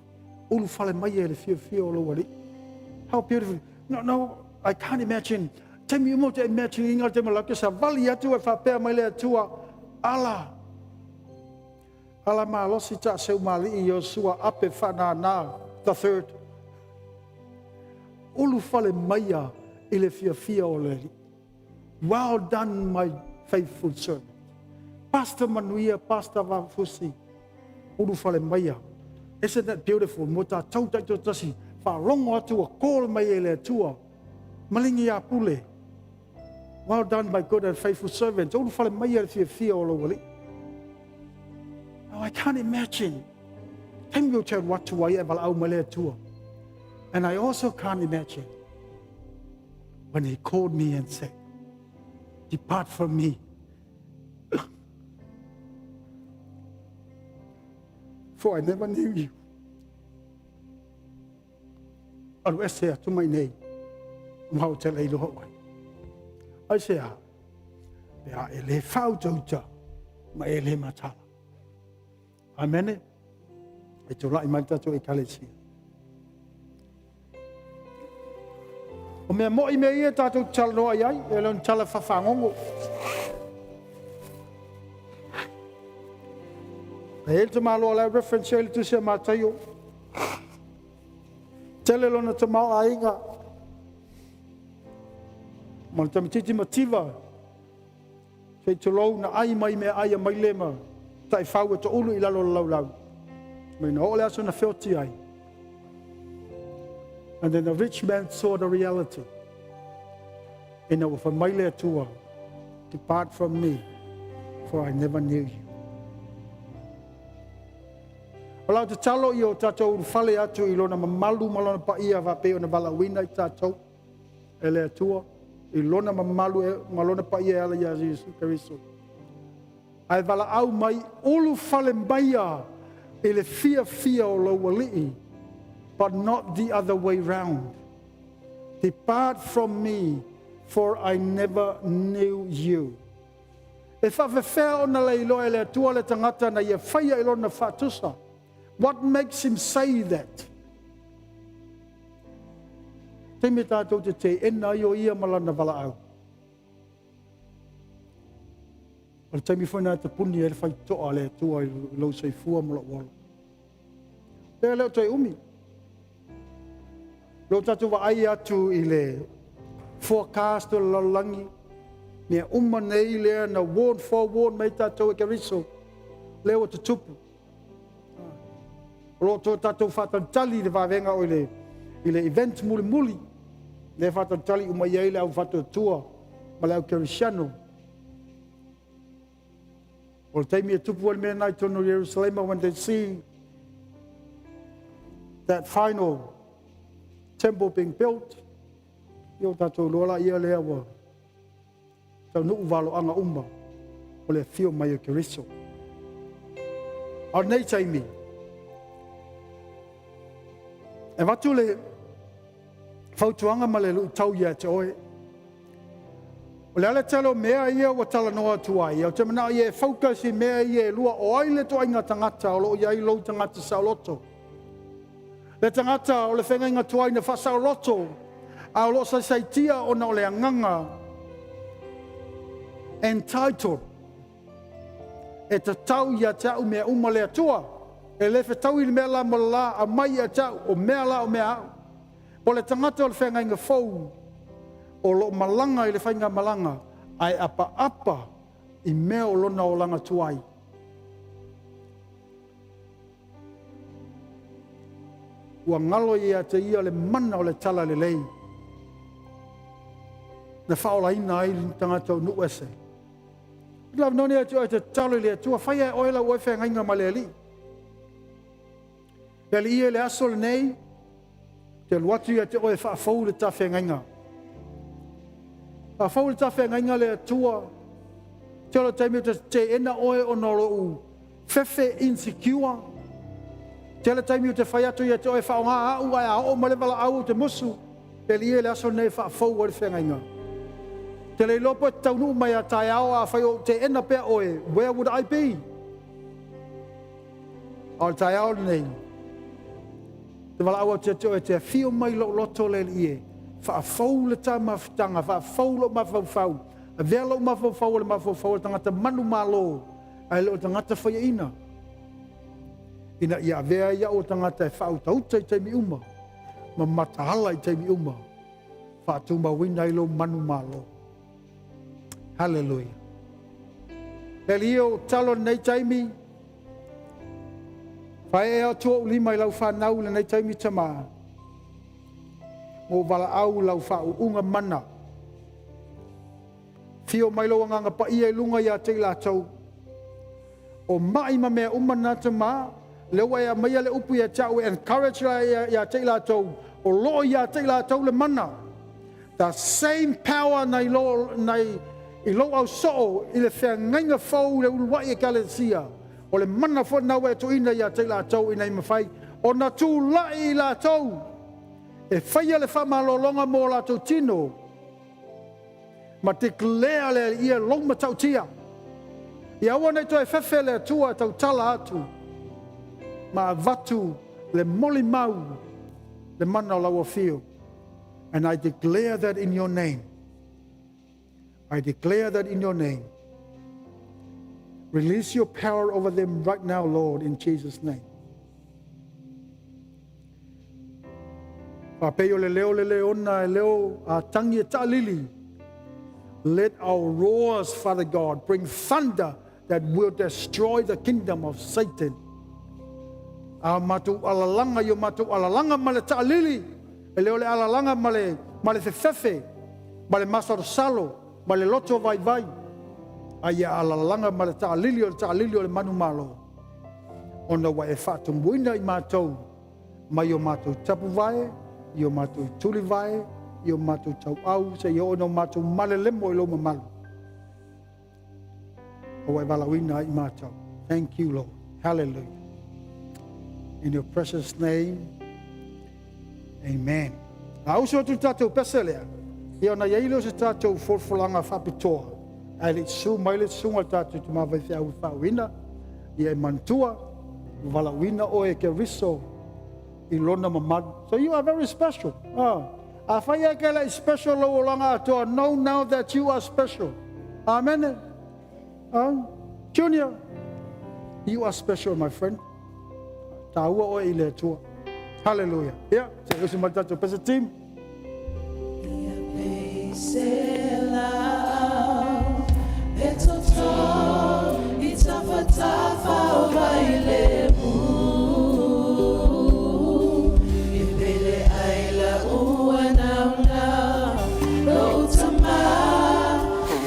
Ulu fale mai ele fia o lo wari. How beautiful. No, I can't imagine. Taimi umo te imagine inga te malaka sa vali atu e whapea mai le atua. Ala ma losi ta seu mali i Yosua ape whana nā, the third. Ulu fale maia ele fia o le. Well done, my faithful servant. Pastor Manuia, Pastor Vafusi. Ulu fale maia. Isn't that beautiful? Mo ta tau taito tasi. Wharongo atu a call mai ele atua. Malingi a pule. Well done, my good and faithful servant. Ulu fale maia ele fia o lo wali. I can't imagine. And I also can't imagine when he called me and said, depart from me. For I never knew you. I say to my name, I say, ele fauta, ma ele matala. Amen. E tō rai mai tātou e kalesia. O mea mo i mea ia tātou tala noa iai, e leon tala whawhangongo. E ele te malo ala reference ele tu sea mātaio. Tele lona te mau a inga. Mo le tamititi mativa. Fei te lou na ai mai mea ai a mai lema. Tai whau e to ulu I lalo lau. Mai na ole aso na whioti ai. And then the rich man saw the reality. E na wafa maile atua. Depart from me, for I never knew you. Walau te talo I o tātou urufale atu I lona mamalu malona pa ia wape o na balawina I tātou. Ele atua. I lona mamalu malona pa ia ala ia Jesu Karisto. Ai wala au mai ulu fale maia ele fia o lo wali'i, but not the other way round. Depart from me, for I never knew you. E whawhewhea o na leilo ele atua le tangata na ia whaia ilo na whatusa. What makes him say that? Te me tātou te ena I o ia malana wala au. O le taimi whaina te puni e le whai toa le tua I lau sei fua mo la wala. Lea leo toi umi. Leo tatu wa ai atu I le forecast o la langi. Mea uma nei lea na ward for ward mei tātou e kariso. Leo te tupu. O lo tō tātou whatantali le whawenga o I le event muli muli. Le whatantali uma iei le au whatu tua. Ma le au karisiano. O le taimi e tupu mea nai tonu Jerusalem when they see that final temple being built, Io tātou lola ia lea wa tau nuu walo anga umma o le whio mai o Keriso. Au nei taimi, e watu le whautuanga ma le tau ia te oe. O le ale talo mea ia wa tala noa tuai. O te mana ia e focus mea ia e lua o aile to inga tangata o lo ia I lo tangata sa loto. Le tangata o le whenga inga tuai na whasa o loto. A o lo sa saitia o na o le anganga. Entitled. E te tau ia tau mea uma le atua. E le fe tau I mea la mo la a mai a tau o mea la o mea au. O le tangata o le whenga inga fau. o lo malanga i le whainga malanga, ai apa i mea o lona o langa tuai. Ua ngalo ia te ia le mana o le tala le lei. Na whaola ina ai tangata o nu ese. Lau noni atu ai te talo le atua, whaia oela ua whenga inga ma le ali. Le li ia le aso le nei, te luatu ia te oe whaafau le ta whenga inga. Whaafau le ta whenga inga le atua, te ola taimi te ena oe o noro u, fefe insecure, te ola taimi te whaiatu ia te oe whaonga au ai a o malewala au te musu, le li ia le aso nei whaafau o le whenga inga. Te le lopo e taunu mai a tai ao a whai o te ena pea oe, where would I be? O tai ao nei. Te wala awa te oe te whio mai lo loto le ie. Whaafau le tā mawhitanga, whaafau lo mawhau. A vea lo mawhau le mawhau, tangata manu malo. Ai lo tangata whaia ina. Ina ia vea ia o tangata e whau tauta i teimi uma. Ma matahala i teimi uma. Whaatumba wina i lo manu malo. Hallelujah. Le lio talo nei taimi. Whae ea tua ulima i lau whanau le nei taimi tama. O wala au lau whau unga mana. Fio mai lo nganga pa ia i lunga ia te la tau. O mai ma mea umana tama. Le wea mai le upu ia tau encourage la ia te la tau. O lo ia te la tau le mana. The same power nei lo nei I lo au so I le whea ngainga whau le uluwai e kalesia. O le mana fo na we to ina ia te la tau ina I mawhai. O na tū lai la tau. E whaia le whamalolonga mō la tau tino. Ma te klea le ia loma tau tia. I awa nei to e whewhe le tua tau tala atu. Ma vatu le moli mau. Le mana o lawa fio. And I declare that in your name. I declare that in your name. Release your power over them right now, Lord, in Jesus' name. Papeo le leo na leo a tangi e ta'alili. Let our roars, Father God, bring thunder that will destroy the kingdom of Satan. A matu alalanga yo matu alalanga male ta'alili. E leo le alalanga male fefefe, male masar salo. Ma le loto vai vai. Aia alalanga ma le ta'alili o le manu malo. Ona wa e whātumbuina I mātou. Ma I o mātou tapu vai, I o mātou tuli vai, I o mātou tau au, se I o no mātou male lemo I lo mamalu. O wa e walawina I mātou. Thank you, Lord. Hallelujah. In your precious name, amen. Na uso tu tātou peselea. Ia na yailo se tātou forfolanga whapitoa. Ai le su mai le sunga tātou tu mawai whiau whauina. Ia e mantua, walawina o e ke riso I lona mamadu. So you are very special. A whaia ke le special lo o langa atoa. Know now that you are special. Amen. Junior, you are special, my friend. Tāua o I le atua. Hallelujah. Yeah, se usi mai tātou pesa team. Sela, etoto, itafatafa obailebu. Ipele aila uanauna, lo utama,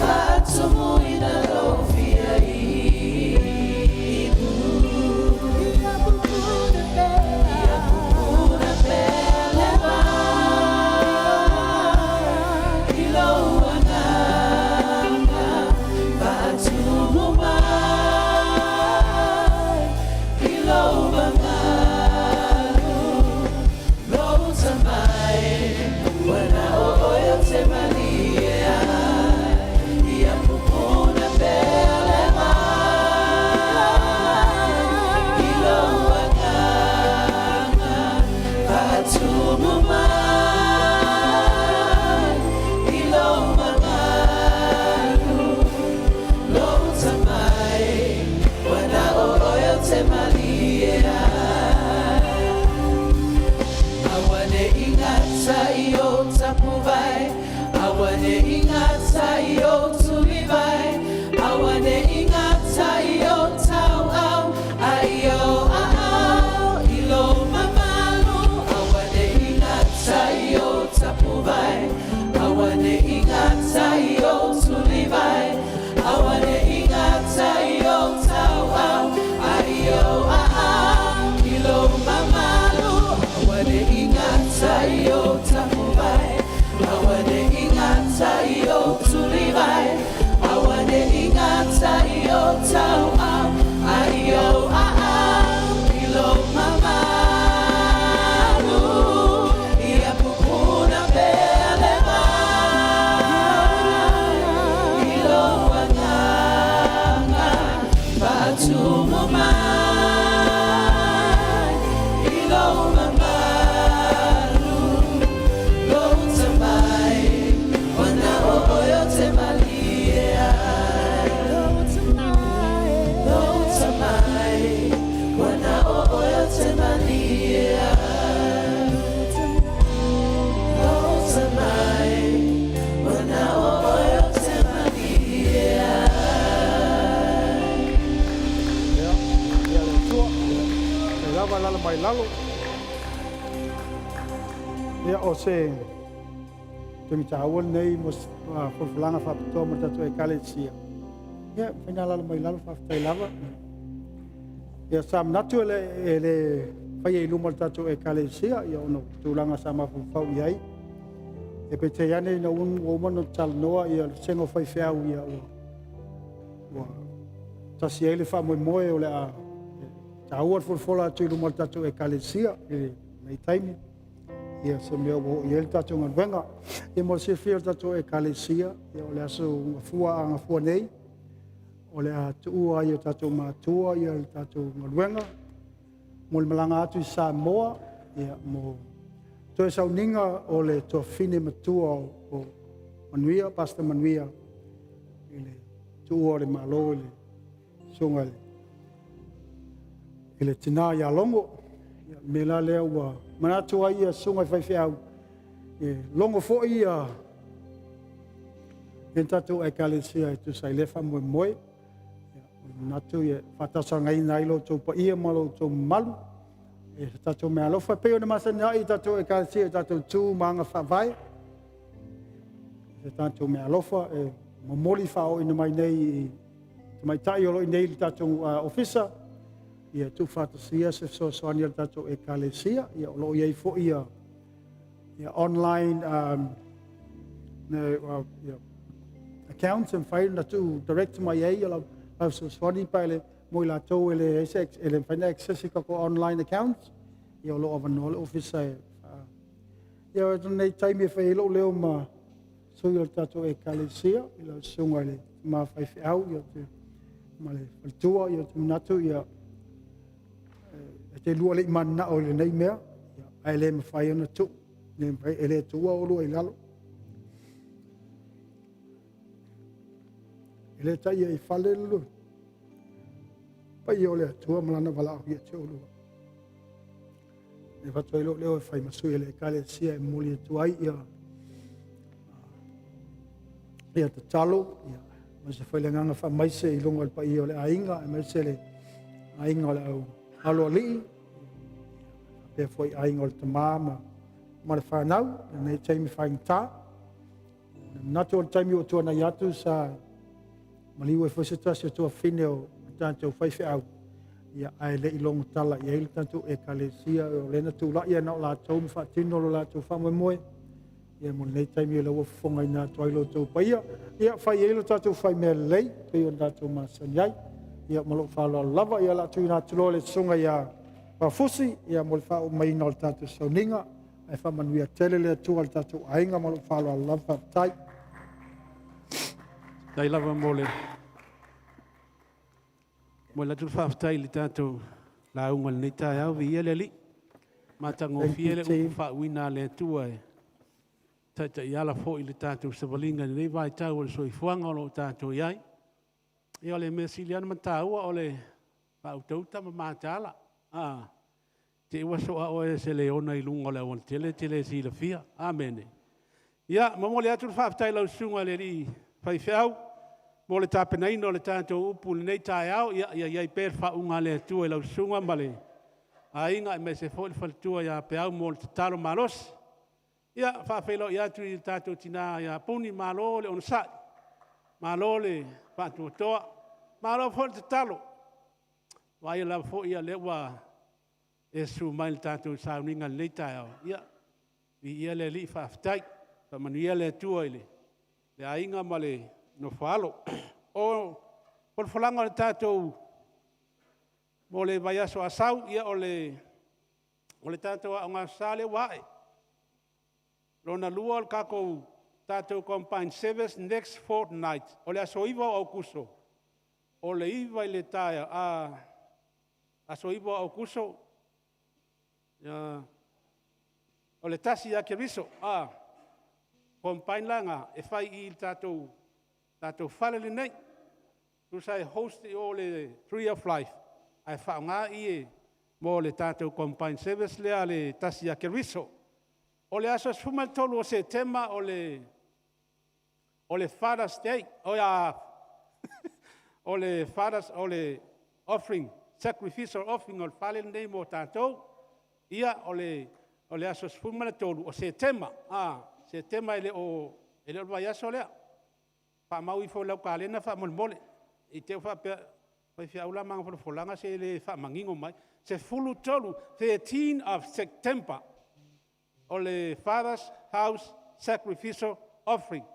atomo ina lo fia ibu. Iapukuna beleba. lava lala mai lalo. Ia o se te mi tāua nei mo fulfulanga whapitoa mo tatu e kalesia. Ia whaina lala mai lalo whaftai lava. Ia sa manatu ele whai e luma tatu e kalesia. Ia ono tūlanga sa mawhau iai. E pe te ane na o mano talanoa ia sengo whai whiau ia ua tasi ele wha moe o le a tāua fulfola atu i luma tatu e kalesia. Nei taimi. Ia se mea o i ele tatu nganwenga. Ia mo se whia tatu e kalesia. Ia o le aso ngafua nei. O le a tuua ia tatu mātua ia le tatu nganwenga. Mo le malanga atu i Samoa. Ia mo toe sauninga o le toafine matua o Manuia, Pastor Manuia. I le tuua o le malo i le sunga i le tina ia longo. Ia me la lea ua manatu ai ia sunga i whaiwhiau. Longo fo ia e tatu e kalesia e tu sai lefa moe. Natu ia whatasa ngai nailo tau pa ia malo tau malu. E tatu mea lofa peo na masana i tatu e kalesia e tatu tū maanga whawai. E tatu mea lofa e mamoli whao ina mai nei i mai tai olo i nei li tatu ofisa. Ia tu whatasia se soani al tatu e kalesia. Ia olo iei fo ia online accounts and whai na tu direct mai ei ala so soani pa ele moi la tau ele whaina access kako online accounts. Ia lo avano le officer. Ia nei taimi e whai lo leo ma sui al tatu e kalesia. Ila sunga ele ma whai whiau. Ia te ma le whaltua. Ia te minatu. Ia e te lua le mana o le nei mea. Ia ai le ma whai ana tu. Nei mai ele tua o lua i lalo. Ele tai e whale lulu. Pai o le atua malana wala au ia te olua. E watu ilo leo e whai masui ele kalesia e muli atu ai ia. Ia te talo. Ia masa whai le nganga wha maise i longa pa i o le ainga. E maise le ainga o le au alo ali. Pea whai ainga o le tamā ma le whanau. Nei taimi whai ngā. Natu o le taimi o tua nei atu sa maliu e whasetasi o tua whine o tātou whaiwhiau. Ia ai le ilongo tala i eile tātou e kalesia o lena tūla ia nao lātou mi whaatino lo lātou whamoe. Ia mo nei taimi e laua whongai nā toailo tau paia. Ia whai eile tātou whai mea lei, pei o tātou māsaniai. Ia mo lo whaloa lava ia lātou i nā tuloa le sunga ia whafusi. Ia mo le whao maina o le tātou sauninga. Ai whamanuia tele le atua le tātou ainga mo lo whaloa lava tai. Dai lava mole. Mo la tu whaftai li tātou la unga le tai au vi ele li. Matango fiele u whawina le tua e. Tata i ala fo i le tātou savalinga ni vai tau o le soifuanga o lo tātou iai. I ole me siliana mataua o le pautauta ma mātala. Te iwa soa o e se le ona i lunga le awan tele si la fia. Amene. Ia, mamole atu whaftai lau sunga le li whai whiau. Mo le tāpenaino le tātou upu le nei tai au, ia iai per whaunga le atua i lau sunga male. A inga e me se fo le whalitua ia pe au mo le tatalo malos. Ia whawhelo i atu i tātou tina ia puni malo le onasai. Malo le whātua toa. Malo fo le tatalo. Wa ia lau fo ia le wa e su mai le tātou sauninga le nei tai au. Ia le li whaftai. Whamanuia le atua i le. Le a inga male no falo o por falanga le tātou mo le vai aso asau ia o le tātou a ngā sale wae lona lua o kako tātou combined service next fortnight o le aso iwa au kuso o le iwa i le taia aso iwa au kuso o le tasi a keriso combined langa e fai i tātou tātou whale le nei. Tu sai host i o le Tree of Life. Ai whaunga i e mo le tātou combined service lea le tasi a keriso. O le aso sfumal tolu o se tema o le Father's Day. O le Father's, o le offering sacrificial offering o le fale nei mo tātou. Ia o le aso sfuma na tolu o se tema. Se tema ele o vai aso lea. Pa mau I fo lau kalena fa mole. I te fa pe pai fia ula manga folanga se le fa mangingo mai. Se fulu tolu 13 of September. O le Father's House Sacrificial Offering.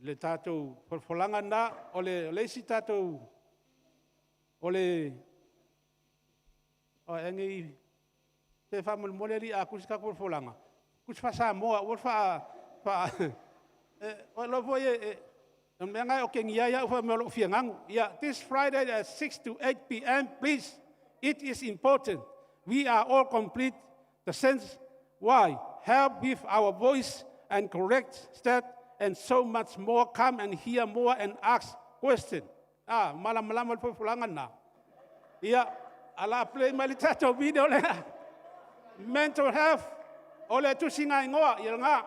Le tātou folanga na o le si tātou o le engi te fa mole li a kusika folanga. Kus fa Samoa o fa o lo voye menga o kengia ya fa melo fiangang. Yeah, this Friday at 6 to 8 p.m. please. It is important. We are all complete the sense why help with our voice and correct stat and so much more. Come and hear more and ask question. Malam po fulangan na. Yeah, ala play malitato video le. Mental health. Ole tu singa ngoa nga.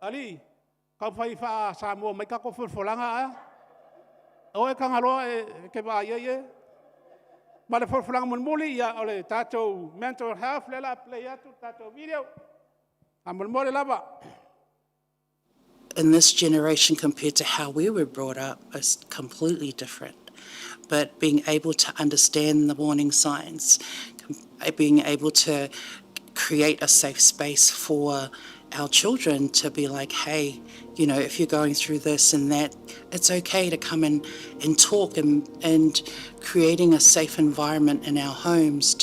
Ali, kau fai fa Samoa mai ka ko fulanga o e kangalo ke ba ye. Ma le fulanga mun muli ya ole tato mental health le la play atu tato video. Amul mole lava. In this generation compared to how we were brought up is completely different. But being able to understand the warning signs, being able to create a safe space for our children to be like, hey, you know, if you're going through this and that, it's okay to come and talk and creating a safe environment in our homes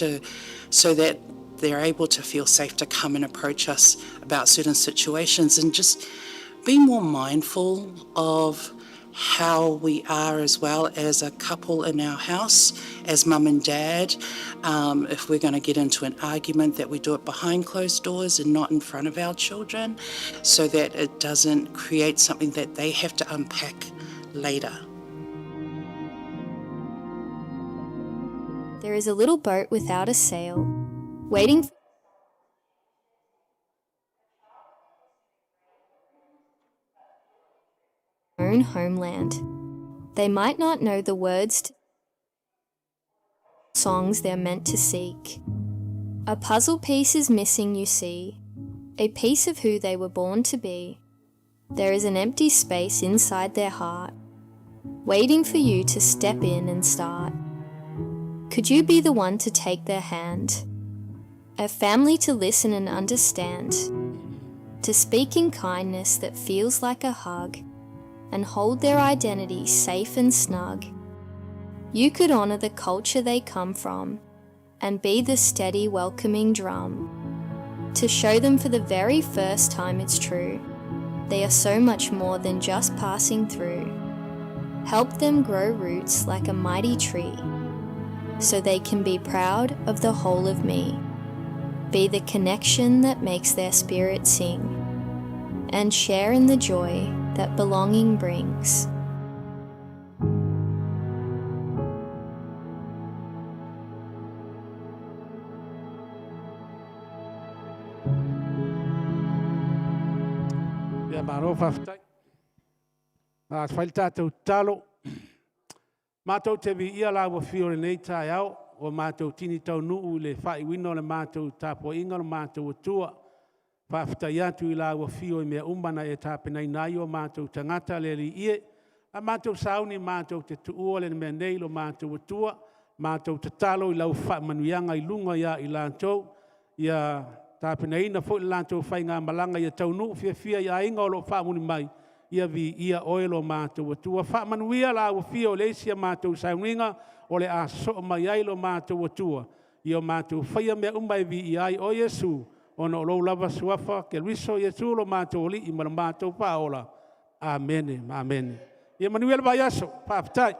so that they're able to feel safe to come and approach us about certain situations, and just be more mindful of how we are as well as a couple in our house, as mum and dad. If we're going to get into an argument, that we do it behind closed doors and not in front of our children, so that it doesn't create something that they have to unpack later. There is a little boat without a sail, waiting for their own homeland. They might not know the words to songs they're meant to seek. A puzzle piece is missing, you see, a piece of who they were born to be. There is an empty space inside their heart, waiting for you to step in and start. Could you be the one to take their hand? A family to listen and understand, to speak in kindness that feels like a hug, and hold their identity safe and snug. You could honour the culture they come from, and be the steady welcoming drum, to show them for the very first time it's true, they are so much more than just passing through. Help them grow roots like a mighty tree, so they can be proud of the whole of me. Be the connection that makes their spirit sing, and share in the joy that belonging brings. Ya maro faftai. Fai tātou talo. Mātou te vi ia la wa fiore nei tai au, o mātou tini tau nuu le whai wino le mātou tāpo inga le mātou atua. Whaftai atu I la wa fiore mea umana e tāpenai nai o mātou tangata le li ie. A mātou sauni mātou te tuua le mea nei lo mātou atua. Mātou te talo I lau wha manuianga I lunga ia I lātou. Ia tāpenai na fo I lātou whai ngā malanga ia tau nuu fia ia inga o lo wha muni mai. Ia vi ia oelo mātou atua. Wha manuia la wa fio leisia mātou sauninga o le a so mai ai lo mātou atua. Ia mātou whaia mea umai vi I ai o Yesu. Ono lo lava suafa ke riso Yesu lo mātou li I mana mātou paola. Amen. Amen. Ia manuia la vai aso. Pāptai.